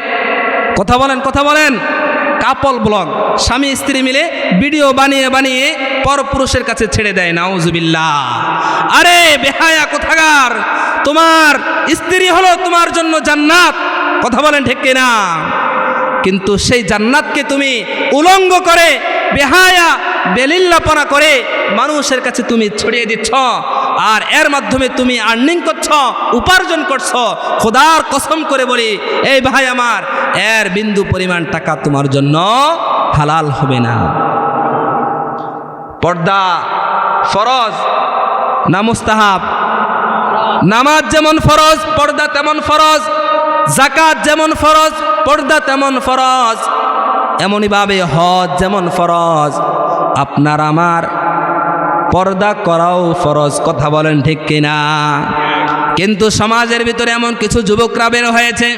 কথা বলেন কাপল ব্লগ, স্বামী স্ত্রী মিলে ভিডিও বানিয়ে বানিয়ে পরপুরুষের কাছে ছেড়ে দেয়। নাউজুবিল্লাহ। আরে বেহায়া কোথাকার, তোমার স্ত্রী হলো তোমার জন্য জান্নাত, কথা বলেন ঠিক কিনা? কিন্তু সেই জান্নাতকে তুমি উলঙ্গ করে, বেহায়া বেলিল্লাপনা করে মানুষের কাছে তুমি ছড়িয়ে দিচ্ছ, আর এর মাধ্যমে তুমি আর্নিং করছ, উপার্জন করছ। খোদার কসম করে বলি এই ভাই আমার, এর বিন্দু পরিমাণ টাকা তোমার জন্য হালাল হবে না। পর্দা ফরজ না মুস্তাহাব? নামাজ যেমন ফরজ, পর্দা তেমন ফরজ। যাকাত যেমন ফরজ, পর্দা তেমন ফরজ। এমনইভাবে হজ যেমন ফরজ, আপনার আমার পর্দা করাও ফরজ, কথা বলেন ঠিক কিনা? কিন্তু সমাজের ভিতরে এমন কিছু যুবকরা বের হয়েছে,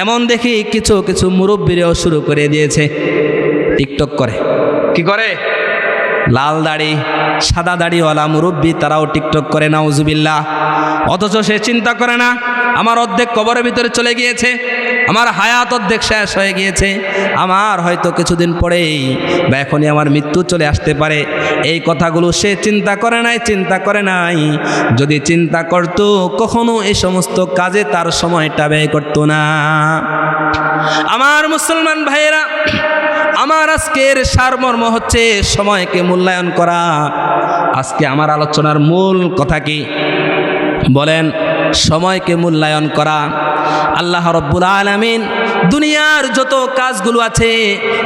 এমন দেখি কিছু কিছু মুরব্বীরাও শুরু করে দিয়েছে টিকটক করে। কি করে? লাল দাড়ি সাদা দাড়িওয়ালা মুরব্বী, তারাও টিকটক করে। নাউজুবিল্লাহ। অথচ সে চিন্তা করে না আমার অর্ধেক কবরের ভিতরে চলে গিয়েছে, আমার হায়াত অর্ধেক শেষ হয়ে গিয়েছে, আমার হয়তো কিছুদিন পরেই বা এখনই আমার মৃত্যু চলে আসতে পারে। এই কথাগুলো সে চিন্তা করে নাই। যদি চিন্তা করত, কখনো এই সমস্ত কাজে তার সময়টা ব্যয় করতো না। আমার মুসলমান ভাইয়েরা, আমার আজকের সারমর্ম হচ্ছে সময়কে মূল্যায়ন করা। আজকে আমার আলোচনার মূল কথা কি বলেন? সময়কে মূল্যায়ন করা। আল্লাহ রব্বুল আলামিন দুনিয়ার যত কাজগুলো আছে,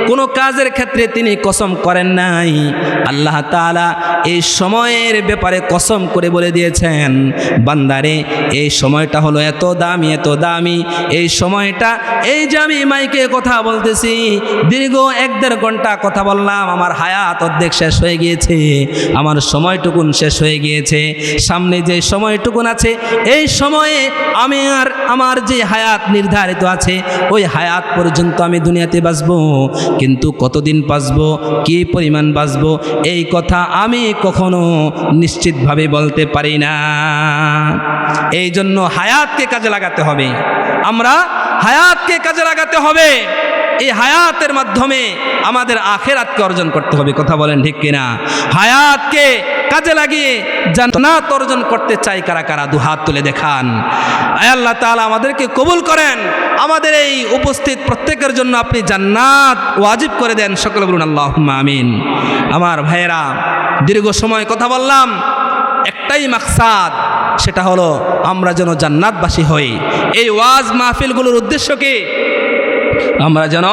কোনো কাজের ক্ষেত্রে তিনি কসম করেন নাই। আল্লাহ তাআলা এই সময়ের ব্যাপারে কসম করে বলে দিয়েছেন, বান্দারে এই সময়টা হলো এত দামি, এত দামি। এই সময়টা, এই যে আমি মাইকে কথা বলতেছি, দীর্ঘ 1-1.5 ঘন্টা কথা বললাম, আমার হায়াত অর্ধেক শেষ হয়ে গিয়েছে, আমার সময়টুকুন শেষ হয়ে গিয়েছে। সামনে যে সময়টুকুন আছে, এই সময়ে আমি আর আমার যে হায়াত নির্ধারিত আছে, ওই হায়াত পর্যন্ত আমি দুনিয়াতে বাঁচবো। কিন্তু কতদিন বাঁচবো, কি পরিমাণ বাঁচবো, এই কথা আমি কখনো নিশ্চিতভাবে বলতে পারি না। এই জন্য হায়াতকে কাজে লাগাতে হবে, আমরা হায়াতকে কাজে লাগাতে হবে। এই হায়াতের মাধ্যমে আমাদের আখিরাতকে অর্জন করতে হবে, কথা বলেন ঠিক কিনা? হায়াতকে কাজে লাগিয়ে জান্নাত অর্জন করতে চাই কারা কারা? দুহাত তুলে দেখান। আয় আল্লাহ তাআলা আমাদেরকে কবুল করেন, আমাদের এই উপস্থিত প্রত্যেকের জন্য আপনি জান্নাত ওয়াজিব করে দেন। সকলে বলুন আল্লাহুম্মা আমিন। আমার ভাইয়েরা, দীর্ঘ সময় কথা বললাম, একটাই মাকসাদ, সেটা হলো আমরা যেন জান্নাতবাসী হই। এই ওয়াজ মাহফিলগুলোর উদ্দেশ্য কি? আমরা যেন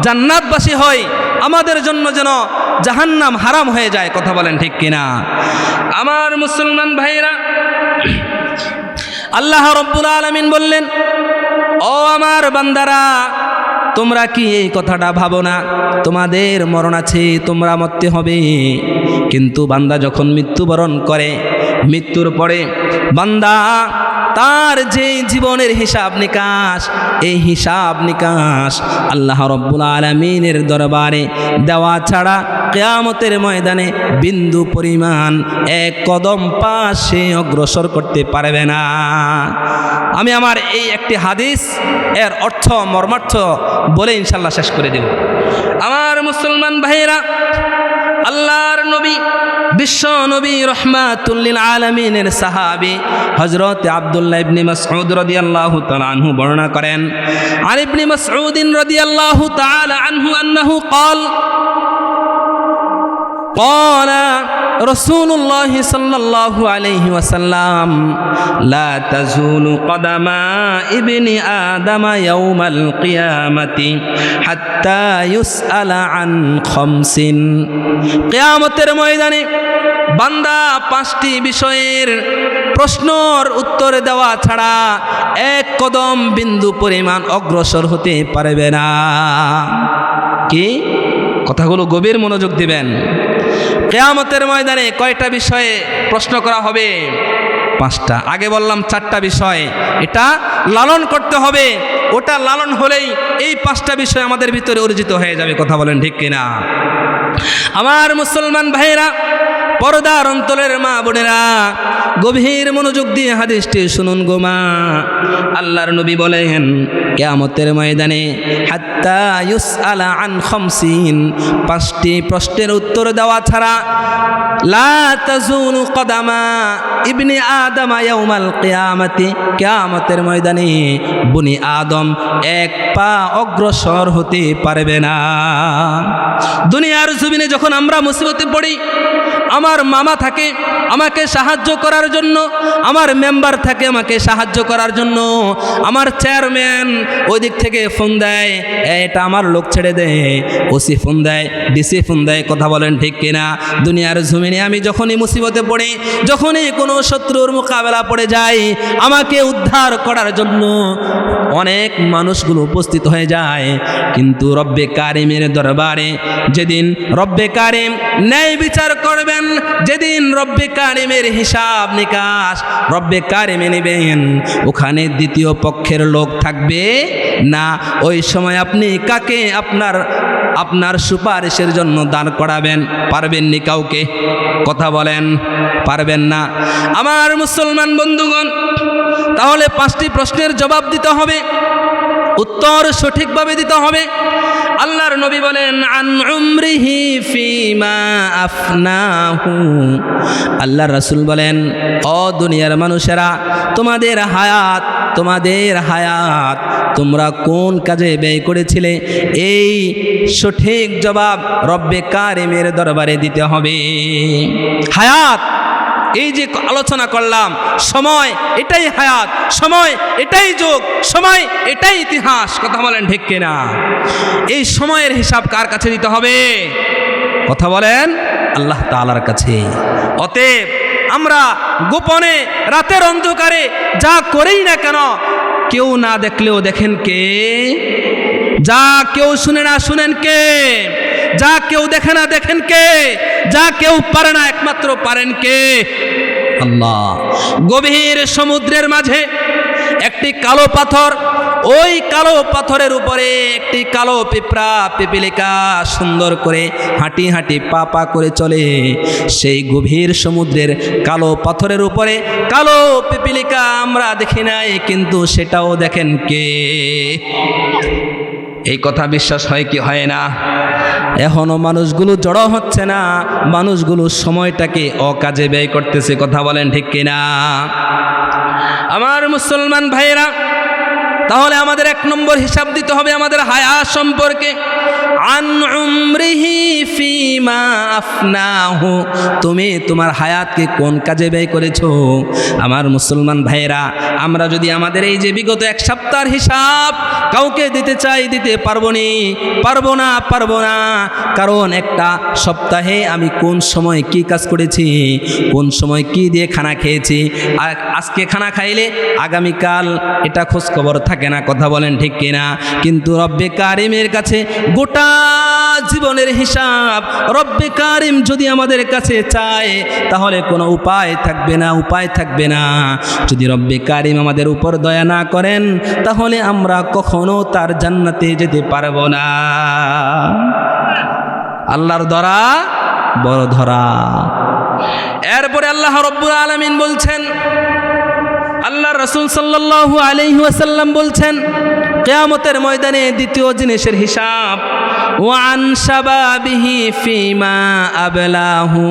জান্নাতবাসী হই, আমাদের জন্য যেন জাহান্নাম হারাম হয়ে যায়, কথা বলেন ঠিক কিনা? আমার মুসলমান ভাইরা, আল্লাহ রব্বুল আলামিন বললেন, ও আমার বান্দারা, তোমরা কি এই কথাটা ভাবো না তোমাদের মরণ আছে, তোমরা মরতে হবে? কিন্তু বান্দা যখন মৃত্যুবরণ করে, মৃত্যুর পরে বান্দা তার যে জীবনের হিসাব নিকাশ, এই হিসাব নিকাশ আল্লাহ রব্বুল আলামিনের দরবারে দেওয়া ছাড়া কিয়ামতের ময়দানে বিন্দু পরিমাণ এক কদম পাশে অগ্রসর করতে পারবে না। আমি আমার এই একটি হাদিস এর অর্থ মর্মার্থ বলে ইনশাল্লাহ শেষ করে দেব। আমার মুসলমান ভাইরা, আল্লাহর নবী বিশ্ব নবী রহমাতুল লিল আলামিনের সাহাবী হযরত আব্দুল্লাহ ইবনে মাসউদ রাদিয়াল্লাহু তাআলা আনহু বর্ণনা করেন, আর ইবনে মাসউদ রাদিয়াল্লাহু তাআলা আনহু আন্নাহু قال رسول الله صلى الله عليه وسلم لا تزول قدم ابن آدم يوم القيامة حتى يسأل عن خمس। কিয়ামতের ময়দানে বান্দা পাঁচটি বিষয়ের প্রশ্নের উত্তর দেওয়া ছাড়া এক কদম বিন্দু পরিমাণ অগ্রসর হতে পারবে না। কি কথাগুলো গভীর মনোযোগ দিবেন। কিয়ামতের ময়দানে কয়টা বিষয়ে প্রশ্ন করা হবে? পাঁচটা। আগে বললাম চারটা বিষয়, এটা লালন করতে হবে। ওটা লালন হলেই এই পাঁচটা বিষয় আমাদের ভিতরে অর্জিত হয়ে যাবে। কথা বলেন ঠিক কিনা? আমার মুসলমান ভাইরা, পর্দার অন্তরের মা বোনেরা, গভীর মনোযোগ দিয়ে হাদিসটি শুনুন গো মা। আল্লাহর নবী বলেন কিয়ামতের ময়দানে হাত্তা ইউসআলা আন খামসিন, পাঁচটি প্রশ্নের উত্তর দেওয়া ছাড়া লা তাজুলু কদামা ইবনে আদম ইয়াউমাল কিয়ামতি, কিয়ামতের ময়দানে বনি আদম এক পা অগ্রসর হতে পারবে না। দুনিয়ার জমিনে যখন আমরা মুসিবতে পড়ি, আমার মামা থাকে আমাকে সাহায্য করার জন্য, আমার মেম্বার থাকে আমাকে সাহায্য করার জন্য, আমার চেয়ারম্যান ওই দিক থেকে ফোন দেয়, এটা আমার লোক ছেড়ে দেয়, ওসি ফোন দেয়, ডিসি ফোন দেয়। কথা বলেন ঠিক কিনা? দুনিয়ার জমিনে আমি যখনই মুসিবতে পড়ি, যখনই কোনো শত্রুর মোকাবেলা পড়ে যাই, আমাকে উদ্ধার করার জন্য অনেক মানুষগুলো উপস্থিত হয়ে যায়। কিন্তু রব্বে কারিমের দরবারে যেদিন রব্বে কারিম ন্যায় বিচার করবেন, যেদিন রব্বে কারিমের হিসাব নিকাশ রব্বে কারিমে নেবেন, ওখানে দ্বিতীয় পক্ষের লোক থাকবে না। ওই সময় আপনি কাকে আপনার সুপারিশের জন্য দাঁড় করাবেন? পারবেননি কাউকে। কথা বলেন, পারবেন না। আমার মুসলমান বন্ধুগণ, তাহলে পাঁচটি প্রশ্নের জবাব দিতে হবে, উত্তর সঠিকভাবে দিতে হবে। আল্লাহর নবী বলেন আন উমরিহি ফিমা আফনাহু, আল্লাহর রাসূল বলেন ও দুনিয়ার মানুষেরা, তোমাদের হায়াত তোমরা কোন কাজে ব্যয় করেছিলে, এই সঠিক জবাব রব্বে কারিমের দরবারে দিতে হবে। হায়াত, এই যে আলোচনা করলাম, সময় এটাই হায়াত, সময় এটাই যুগ, সময় এটাই ইতিহাস। কথা বলেন ঠিক কিনা? এই সময়ের হিসাব কার কাছে দিতে হবে? কথা বলেন, আল্লাহ তাআলার কাছে। অতএব আমরা গোপনে রাতের অন্ধকারে যা করেই না কেন, কেউ না দেখলেও দেখেন কে? যা কেউ শুনে না শুনেন কে? যা কেউ দেখে না দেখেন কে? যা কেউ পারে না একমাত্র পারেন কে? আল্লাহ। গভীর সমুদ্রের মাঝে একটি কালো পাথর, ওই কালো পাথরের উপরে একটি কালো পিপিলিকা সুন্দর করে হাঁটি হাঁটি পা পা করে চলে। সেই গভীর সমুদ্রের কালো পাথরের উপরে কালো পিপিলিকা আমরা দেখি নাই, কিন্তু সেটাও দেখেন কে? এই কথা বিশ্বাস হয় কি হয় না? এখনো মানুষগুলো জড়ো হচ্ছে না, মানুষগুলো সময়টাকে অকাজে ব্যয় করতেছে। কথা বলেন ঠিক কিনা? আমার মুসলমান ভাইরা, তাহলে আমাদের এক নম্বর হিসাব দিতে হবে আমাদের হায়াত সম্পর্কে। আন উমরিহি ফিমা আফনাহু, তুমি তোমার হায়াতকে কোন কাজে ব্যয় করেছো? আমার মুসলমান ভাইরা, আমরা যদি আমাদের এই যে বিগত এক সপ্তাহের হিসাব কাউকে দিতে চাই, দিতে পারবো না। কারণ একটা সপ্তাহে আমি কোন সময় কি কাজ করেছি, কোন সময় কি দিয়ে খানা খেয়েছি, আর আজকে খানা খাইলে আগামীকাল এটা খোঁজ খবর থাকে না। কথা বলেন ঠিক কিনা? কিন্তু রব্বে কারিমের কাছে গোটা গোটা জীবনের হিসাব রব্বে কারিম যদি আমাদের কাছে চায় তাহলে কোনো উপায় থাকবে না। যদি রব্বে কারিম আমাদের উপর দয়া না করেন তাহলে আমরা কখনো তার জান্নাতে যেতে পারবো না। আল্লাহর ধরা বড় ধরা। এরপরে আল্লাহ রব্বুল আলামিন বলছেন, আল্লাহর রাসূল সাল্লাল্লাহু আলাইহি ওয়াসাল্লাম বলছেন, কিয়ামতের ময়দানে দ্বিতীয় জিনিসের হিসাব, ওয়ান শাবাবিহি ফিমা আবলাহু।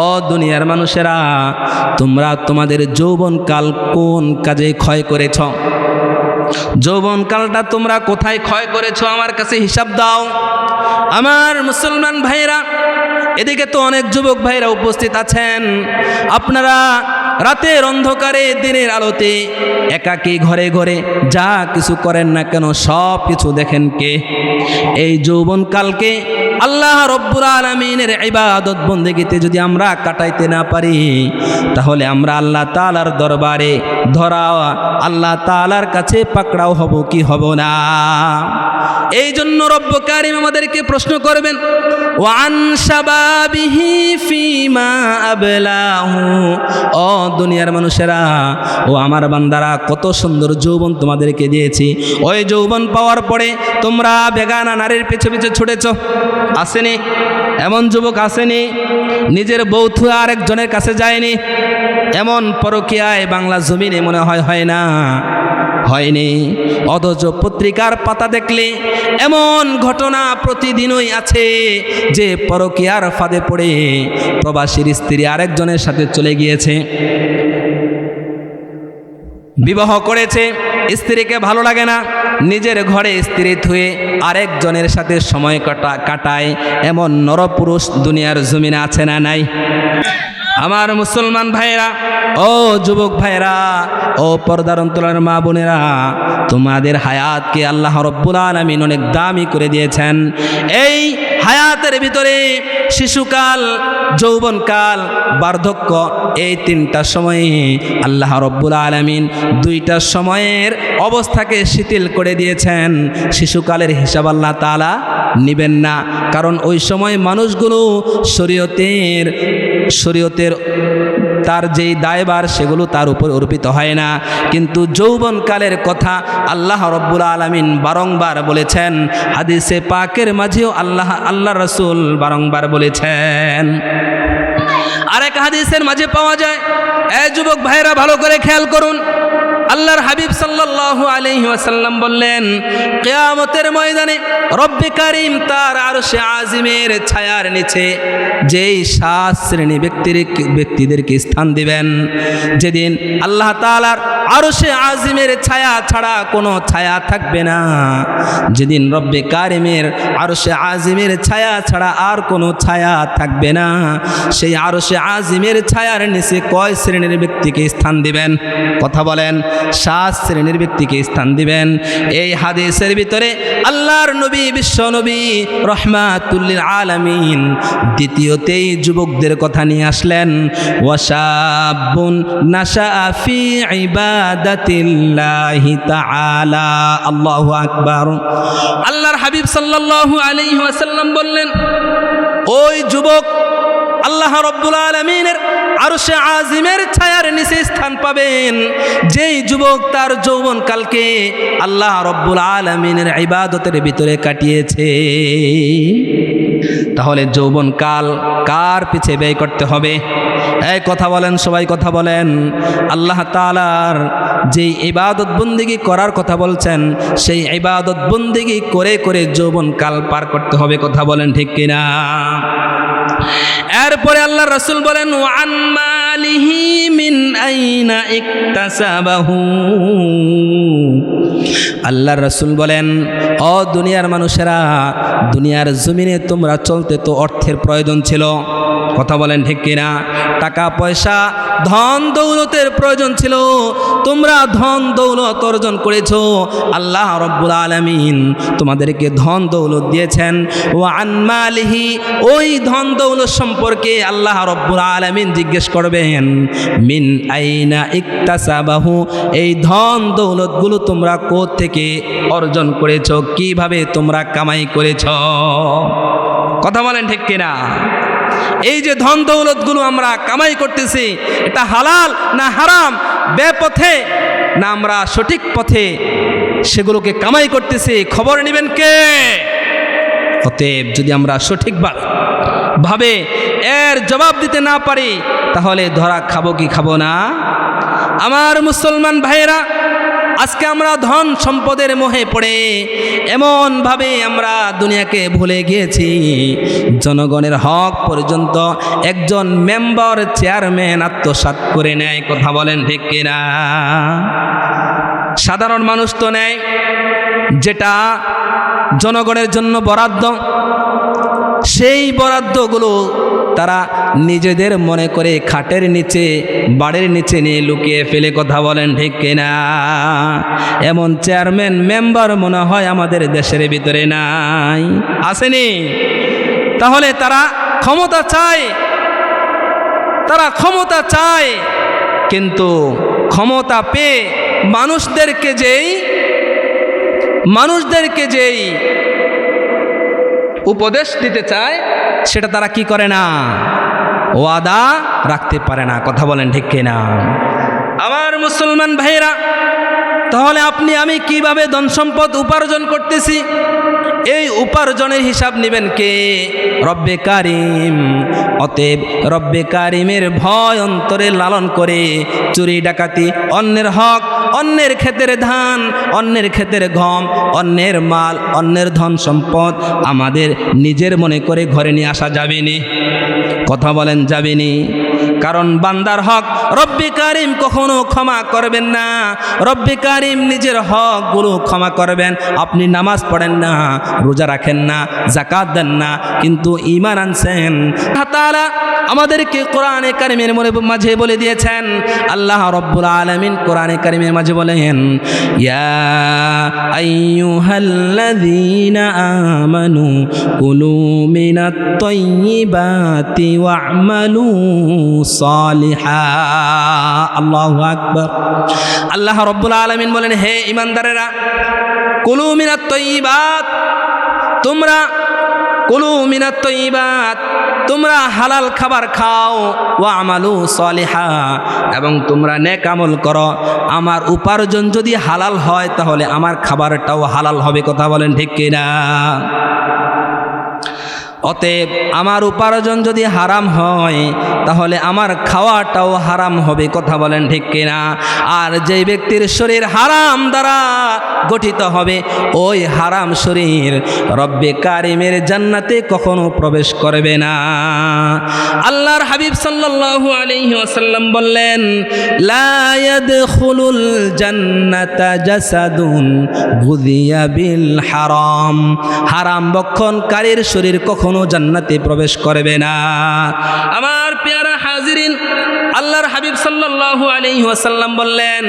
ও দুনিয়ার মানুষেরা, তোমরা তোমাদের যৌবনকাল কোন কাজে ক্ষয় করেছ? যৌবনকালটা তোমরা কোথায় ক্ষয় করেছ? আমার কাছে হিসাব দাও। আমার মুসলমান ভাইরা, এদিকে তো অনেক যুবক ভাইরা উপস্থিত আছেন। আপনারা রাতের অন্ধকারে দিনের আলোতে একাকী ঘরে ঘরে যা কিছু করেন না কেন সব কিছু দেখেন কে? এই যৌবনকালকে আল্লাহ রব্বুল আলামিনের ইবাদত বন্দেগীতে যদি আমরা কাটাইতে না পারি তাহলে আমরা আল্লাহ তাআলার দরবারে ধরা, আল্লাহ তাআলার কাছে পাকড়াও হব কি হব না? এই জন্য রব্ব কারিম আমাদেরকে প্রশ্ন করবেন, ওয়ান শাবাবিহি ফিমা আবলাহু। ও দুনিয়ার মানুষেরা, ও আমার বান্দারা, কত সুন্দর যৌবন তোমাদেরকে দিয়েছি। ওই যৌবন পাওয়ার পরে তোমরা বেগানা নারীর পিছু পিছু ছুটেছ। আসেনি এমন যুবক? আসেনি? নিজের বউ থুয়ে আরেকজনের কাছে যায়নি? এমন পরকীয়ায় বাংলা জমিনে মনে হয় না, হয়নি। অথচ পত্রিকার পাতা দেখলে এমন ঘটনা প্রতিদিনই আছে যে পরকীয়ার ফাঁদে পড়ে প্রবাসীর স্ত্রী আরেকজনের সাথে চলে গিয়েছে, বিবাহ করেছে, স্ত্রীকে ভালো লাগে না, নিজের ঘরে স্ত্রী থুয়ে আরেকজনের সাথে সময় কাটায়। এমন নরপুরুষ দুনিয়ার জমিনে আছে না নাই? আমার মুসলমান ভাইরা, ও যুবক ভাইরা, ও পর্দার অন্তরালের মা বোনেরা, তোমাদের হায়াতকে আল্লাহ রব্বুল আলামিন অনেক দামি করে দিয়েছেন। এই হায়াতের ভিতরে শিশুকাল, যৌবনকাল, বার্ধক্য, এই তিনটা সময়ে আল্লাহ রব্বুল আলামিন দুইটা সময়ের অবস্থাকে শিথিল করে দিয়েছেন। শিশুকালের হিসাব আল্লাহ তাআলা নিবেন না, কারণ ওই সময় মানুষগুলো শরীয়তের তার যেই দায়ভার সেগুলো তার উপর অর্পিত হয় না। কিন্তু যৌবনকালের কথা আল্লাহ রব্বুল আলামিন বারংবার বলেছেন। হাদিসে পাকের মাঝেও আল্লাহ রাসূল বারংবার বলেছেন। আরেক হাদিসের মাঝে পাওয়া যায়, এই যুবক ভাইরা ভালো করে খেয়াল করুন, আল্লাহর হাবিব সাল্লাল্লাহু আলাইহি ওয়াসাল্লাম বললেন, কিয়ামতের ময়দানে রব্বে কারিম তার আরশে আজিমের ছায়ার নিচে যেই 7 শ্রেণী ব্যক্তিদেরকে স্থান দিবেন, যেদিন আল্লাহ তাআলার আরশে আজিমের ছায়া ছাড়া কোনো ছায়া থাকবে না, যেদিন রব্বে কারিমের আরশে আজিমের ছায়া ছাড়া আর কোনো ছায়া থাকবে না, সেই আরশে আজিমের ছায়ার নিচে কয় শ্রেণীর ব্যক্তিকে স্থান দিবেন? কথা বলেন। 7 শ্রেণীর ব্যক্তিকে স্থান দিবেন। এই হাদিসের ভিতরে আল্লাহর নবী, বিশ্ব নবী রহমাতুল লিল আলামিন দ্বিতীয়তেই যুবকদের কথা নিয়ে আসলেন। ওয়াশাবুন নাশাআ ফি ইবাদাতিল্লাহি তাআলা। আল্লাহু আকবার। আল্লাহর হাবিব সাল্লাল্লাহু আলাইহি ওয়াসাল্লাম বললেন, ওই যুবক আল্লাহ রব্বুল আলামিনের আরশে আজিমের ছায়ার নিচে স্থান পাবেন যেই যুবক তার যৌবনকালকে আল্লাহ রব্বুল আলামিনের ইবাদতের ভিতরে কাটিয়েছে। তাহলে যৌবনকাল কার পিছে ব্যয় করতে হবে? এই কথা বলেন, সবাই কথা বলেন। আল্লাহ তাআলার যেই ইবাদত বন্দেগী করার কথা বলছেন, সেই ইবাদত বন্দেগী করে করে যৌবনকাল পার করতে হবে। কথা বলেন ঠিক কিনা? এরপরে আল্লাহর রাসূল বলেন, ওয়ান মালিহি মিন আইনা ইকতাসাবাহু। আল্লাহর রাসূল বলেন, ও দুনিয়ার মানুষেরা, দুনিয়ার জমিনে তোমরা চলতে তো অর্থের প্রয়োজন ছিল। কথা বলেন ঠিক কিনা? টাকা পয়সা, ধন দৌলতের প্রয়োজন ছিল। তোমরা ধন দৌলত অর্জন করেছো, আল্লাহ রব্বুল আলামিন তোমাদেরকে ধন দৌলত দিয়েছেন। ওয়ান মালিহি, ওই ধন দৌলত সম্পর্কে আল্লাহ রব্বুল আলামিন জিজ্ঞেস করবেন, মিন আইনা ইকতাসাবাহু, এই ধন দৌলতগুলো তোমরা থেকে অর্জন করেছ, কিভাবে তোমরা কামাই করেছ। কথা বলেন ঠিক কিনা? এই যে ধন দৌলতগুলো আমরা কামাই করতেছি, এটা হালাল না হারাম, বেপথে না আমরা সঠিক পথে সেগুলোকে কামাই করতেছি, খবর নেবেন কে? অতএব যদি আমরা সঠিকভাবে এর জবাব দিতে না পারি, তাহলে ধরা খাবো কি খাবো না? আমার মুসলমান ভাইয়েরা, আজকে আমরা ধন সম্পদের মোহে পড়ে এমনভাবে আমরা দুনিয়াকে ভুলে গিয়েছি, জনগণের হক পর্যন্ত একজন মেম্বার চেয়ারম্যান আত্মসাৎ করে নেয়। কথা বলেন ঠিক কিনা? সাধারণ মানুষ তো নেয়, যেটা জনগণের জন্য বরাদ্দ, সেই বরাদ্দগুলো তারা নিজেদের মনে করে খাটের নিচে, বাড়ির নিচে নিয়ে লুকিয়ে ফেলে। কথা বলেন ঠিক কিনা? এমন চেয়ারম্যান মেম্বার মনে হয় আমাদের দেশের ভিতরে নাই, আসেনি? তাহলে তারা ক্ষমতা চায়, কিন্তু ক্ষমতা পেয়ে মানুষদেরকে যেই উপদেশ দিতে চায়, সেটা তারা কি করে না? ওয়াদা রাখতে পারে না। কথা বলেন ঠিক কিনা? আমার মুসলমান ভাইরা, তাহলে আপনি আমি কিভাবে ধন সম্পদ উপার্জন করতেছি, এই উপার্জনের হিসাব নেবেন কে? রব্বে কারিম। অতএব রব্বে কারিমের ভয় অন্তরে লালন করে চুরি ডাকাতি, অন্যের হক, অন্যের ক্ষেতের ধান, অন্যের ক্ষেতের গম, অন্যের মাল, অন্যের ধন সম্পদ আমাদের নিজের মনে করে ঘরে নিয়ে আসা যাবে নি। কথা বলেন যাবে নি? কারণ বান্দার হক রব্বে কারিম কখনো ক্ষমা করবেন না। রব্বে কারিম নিজের হকগুলো ক্ষমা করবেন। আপনি নামাজ পড়েন না, রোজা রাখেন না, যাকাত দেন না, কিন্তু ঈমান আনছেন। আল্লাহ তাআলা আমাদেরকে কোরআনে কারিমের মাঝে বলে দিয়েছেন, আল্লাহ রব্বুল আলামিন কোরআনে কারিমের মাঝে বলেন, ইয়া আইয়ুহাল্লাযীনা আমানু কুলু মিনাত তাইয়্যিবাতি ওয়া'মালু সালিহা। আল্লাহু আকবার। আল্লাহ রব্বুল আলামিন বলেন, হে ঈমানদারেরা, কুলু মিনাত তাইয়্যিবাত, তোমরা হালাল খাবার খাও, ওয়া আমালু সালিহা, এবং তোমরা নেক আমল করো। আমার উপার্জন যদি হালাল হয়, তাহলে আমার খাবারটাও হালাল হবে। কথা বলেন ঠিক কিনা? অতএব আমার উপার্জন যদি হারাম হয়, তাহলে আমার খাওয়াটাও হারাম হবে। কথা বলেন ঠিক কিনা? আর যেই ব্যক্তির শরীর হারাম দ্বারা গঠিত হবে, ওই হারাম শরীর রব্বে কারিমের জান্নাতে কখনো প্রবেশ করবে না। আল্লাহর হাবিব সাল্লাল্লাহু আলাইহি ওয়াসাল্লাম বললেন, লা ইয়াদখুলুল জান্নাতা জাসাদুন গুযিয়া বিল হারাম। হারাম ভক্ষণকারীর শরীর কখনো জান্নাতে প্রবেশ করবে না। আমার প্যারা হাজিরিন, আল্লাহর হাবিব সাল্লাল্লাহু আলাইহি ওয়াসাল্লাম বললেন,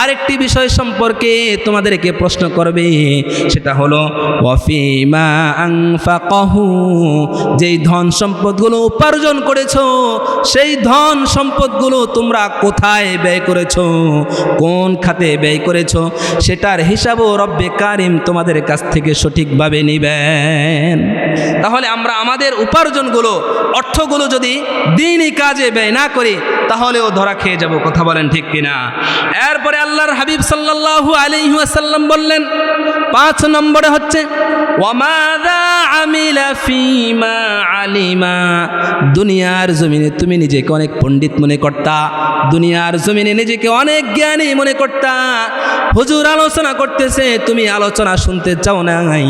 আরেকটি বিষয় সম্পর্কে তোমাদেরকে প্রশ্ন করবে, সেটা হলো ওয়াফিমা আনফাকাহু। যেই ধন সম্পদগুলো উপার্জন করেছো, সেই ধন সম্পদগুলো তোমরা কোথায় ব্যয় করেছো, কোন খাতে ব্যয় করেছো, সেটার হিসাবও রব্বে কারিম তোমাদের কাছ থেকে সঠিকভাবে নেবেন। তাহলে আমরা আমাদের উপার্জনগুলো, অর্থগুলো যদি দ্বীনি কাজে ব্যয় না করি, তাহলেও ধরা খেয়ে যাব। কথা বলেন ঠিক কিনা? এরপরে আল্লাহর হাবিব সাল্লাল্লাহু আলাইহি ওয়াসাল্লাম বললেন, 5 নম্বরে হচ্ছে ওয়ামাযা আমিলা ফীমা আলিমা। দুনিয়ার জমিনে তুমি নিজেকে অনেক পণ্ডিত মনে করতা, দুনিয়ার জমিনে নিজেকে অনেক জ্ঞানী মনে করতা। হুজুর আলোচনা করতেছে, তুমি আলোচনা শুনতে চাও নাই।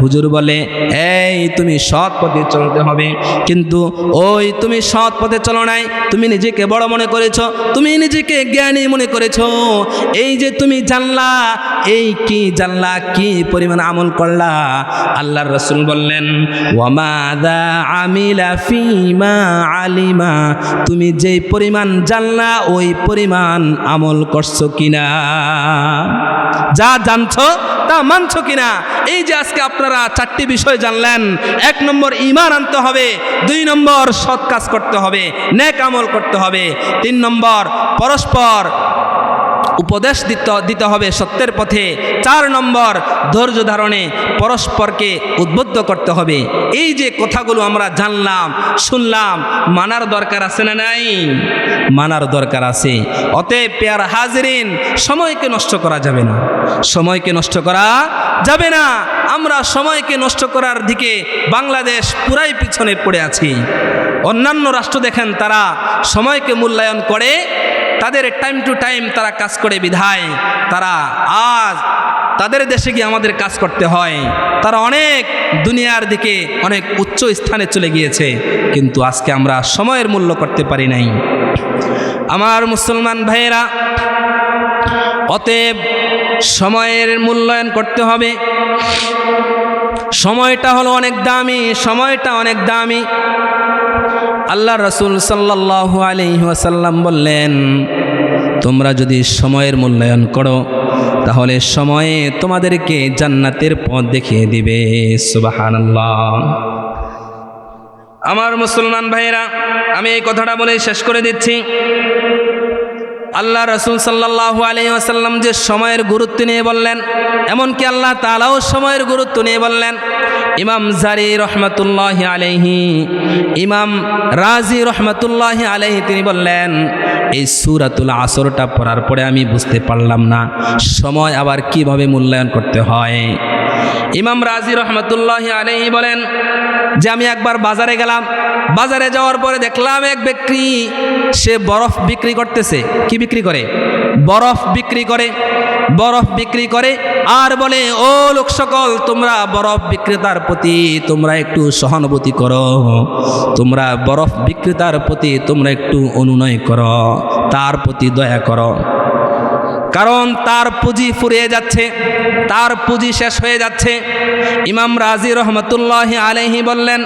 হুজুর বলে, এই তুমি সৎ পথে চলতে হবে, কিন্তু ওই তুমি সৎ পথে চলো নাই, তুমি নিজেকে বড় মনে করেছো, তুমি নিজেকে জ্ঞানী মনে করেছো। এই যে তুমি জানলা, এই কি জানলা, কি পরিমাণ আমল করলা। আল্লাহর রাসূল বললেন, ওয়ামাযা আমিলা ফীমা আলিমা। তুমি যেই পরিমাণ জানলা, ওই পরিমাণ আমল করছো কিনা, যা জানছো তা মানছো কিনা। এই যে আজকে আপনারা 4টি বিষয় জানলেন, 1 নম্বর ঈমান আনতে হবে, 2 নম্বর সৎ কাজ করতে হবে, নেক আমল করতে হবে, 3 নম্বর পরস্পর উপদেশ দিতে হবে সত্যের পথে। 4 নম্বর ধৈর্য ধারণে পরস্পরকে উদ্বুদ্ধ করতে হবে। এই যে কথাগুলো আমরা জানলাম শুনলাম, মানার দরকার আছে না নাই? মানার দরকার আছে। অতএব পেয়ারা হাজিরিন, সময়কে নষ্ট করা যাবে না, সময়কে নষ্ট করা যাবে না। আমরা সময়কে নষ্ট করার দিকে বাংলাদেশ পুরাই পিছনে পড়ে আছি। অন্যান্য রাষ্ট্র দেখেন, তারা সময়কে মূল্যায়ন করে, তাদের টাইম টু টাইম তারা কাজ করে বিধায় তারা আজ তাদের দেশে গিয়ে আমাদের কাজ করতে হয়। তারা অনেক দুনিয়ার দিকে অনেক উচ্চ স্থানে চলে গিয়েছে, কিন্তু আজকে আমরা সময়ের মূল্য করতে পারি নাই। আমার মুসলমান ভাইয়েরা, অতএব সময়ের মূল্যায়ন করতে হবে। সময়টা হলো অনেক দামি, সময়টা অনেক দামি। আল্লাহ রাসূল সাল্লাল্লাহু আলাইহি ওয়াসাল্লাম বললেন, তোমরা যদি সময়ের মূল্যায়ন করো তাহলে সময়ে তোমাদেরকে জান্নাতের পথ দেখিয়ে দিবে। সুবহানাল্লাহ। আমার মুসলমান ভাইয়েরা, আমি এই কথাটা বলে শেষ করে দিচ্ছি। আল্লাহ রাসূল সাল্লাল্লাহু আলাইহি ওয়াসাল্লাম যে সময়ের গুরুত্ব নিয়ে বললেন, এমনকি আল্লাহ তাআলাও সময়ের গুরুত্ব নিয়ে বললেন। ইমাম জারি রহমাতুল্লাহি আলাইহি, ইমাম রাজি রহমাতুল্লাহি আলাইহি তিনি বললেন, এই সূরাতুল আসরটা পড়ার পরে আমি বুঝতে পারলাম না সময় আবার কিভাবে মূল্যায়ন করতে হয়। ইমাম রাজি রহমাতুল্লাহি আলাইহি বলেন যে আমি একবার বাজারে গেলাম, বাজারে যাওয়ার পরে দেখলাম এক ব্যক্তি, সে বরফ বিক্রি করতেছে। কি বিক্রি করে? বরফ বিক্রি করে। বরফ বিক্রি করে আর বলে, ও লোক সকল, তোমরা বরফ বিক্রেতার প্রতি তোমরা একটু সহানুভূতি করো, তোমরা বরফ বিক্রেতার প্রতি তোমরা একটু অনুনয় করো, তার প্রতি দয়া করো, কারণ তার পুঁজি ফুরিয়ে যাচ্ছে, তার পুঁজি শেষ হয়ে যাচ্ছে। ইমাম রাজি রহমতুল্লাহি আলাইহি বললেন,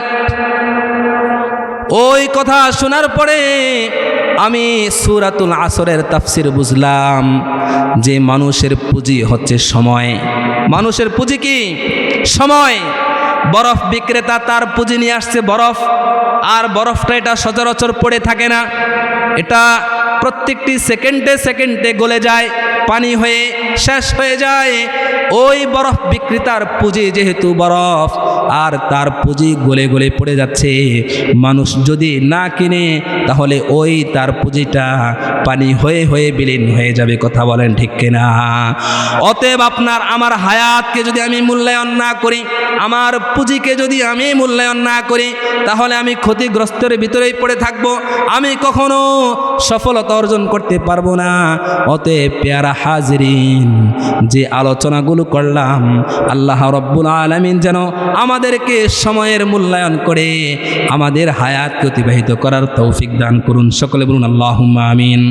ওই কথা শোনার পরে আমি সূরাতুল আসরের তাফসির বুঝলাম যে মানুষের পুঁজি হচ্ছে সময়। মানুষের পুঁজি কি? সময়। বরফ বিক্রেতা তার পুঁজি নিয়ে আসছে বরফ, আর বরফটা এটা সচরাচর পড়ে থাকে না, এটা প্রত্যেকটি সেকেন্ডে সেকেন্ডে গলে যায়, পানি হয়ে শেষ হয়ে যায়। ওই বরফ বিক্রেতার পুঁজি যেহেতু বরফ, আর তার পুঁজি গলে গলে পড়ে যাচ্ছে, মানুষ যদি না কিনে তাহলে ওই তার পুঁজিটা পানি হয়ে হয়ে বিলীন হয়ে যাবে। কথা বলেন ঠিক কিনা? অতএব আপনার আমার হায়াতকে যদি আমি মূল্যায়ন না করি, আমার পুঁজিকে যদি আমি মূল্যায়ন না করি, তাহলে আমি ক্ষতিগ্রস্তের ভিতরেই পড়ে থাকব, আমি কখনো সফলতা অর্জন করতে পারবো না। অতএব পেয়ারা হাজিরিন, যে আলোচনাগুলো করলাম, আল্লাহ রব্বুল আলামিন যেন আমাদেরকে সময়ের মূল্যায়ন করে আমাদের হায়াতকে অতিবাহিত করার তৌফিক দান করুন। সকলে বলুন আল্লাহুম্মা আমিন।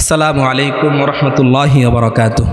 আসসালামু আলাইকুম ওয়া রাহমাতুল্লাহি ওয়া বারাকাতুহু।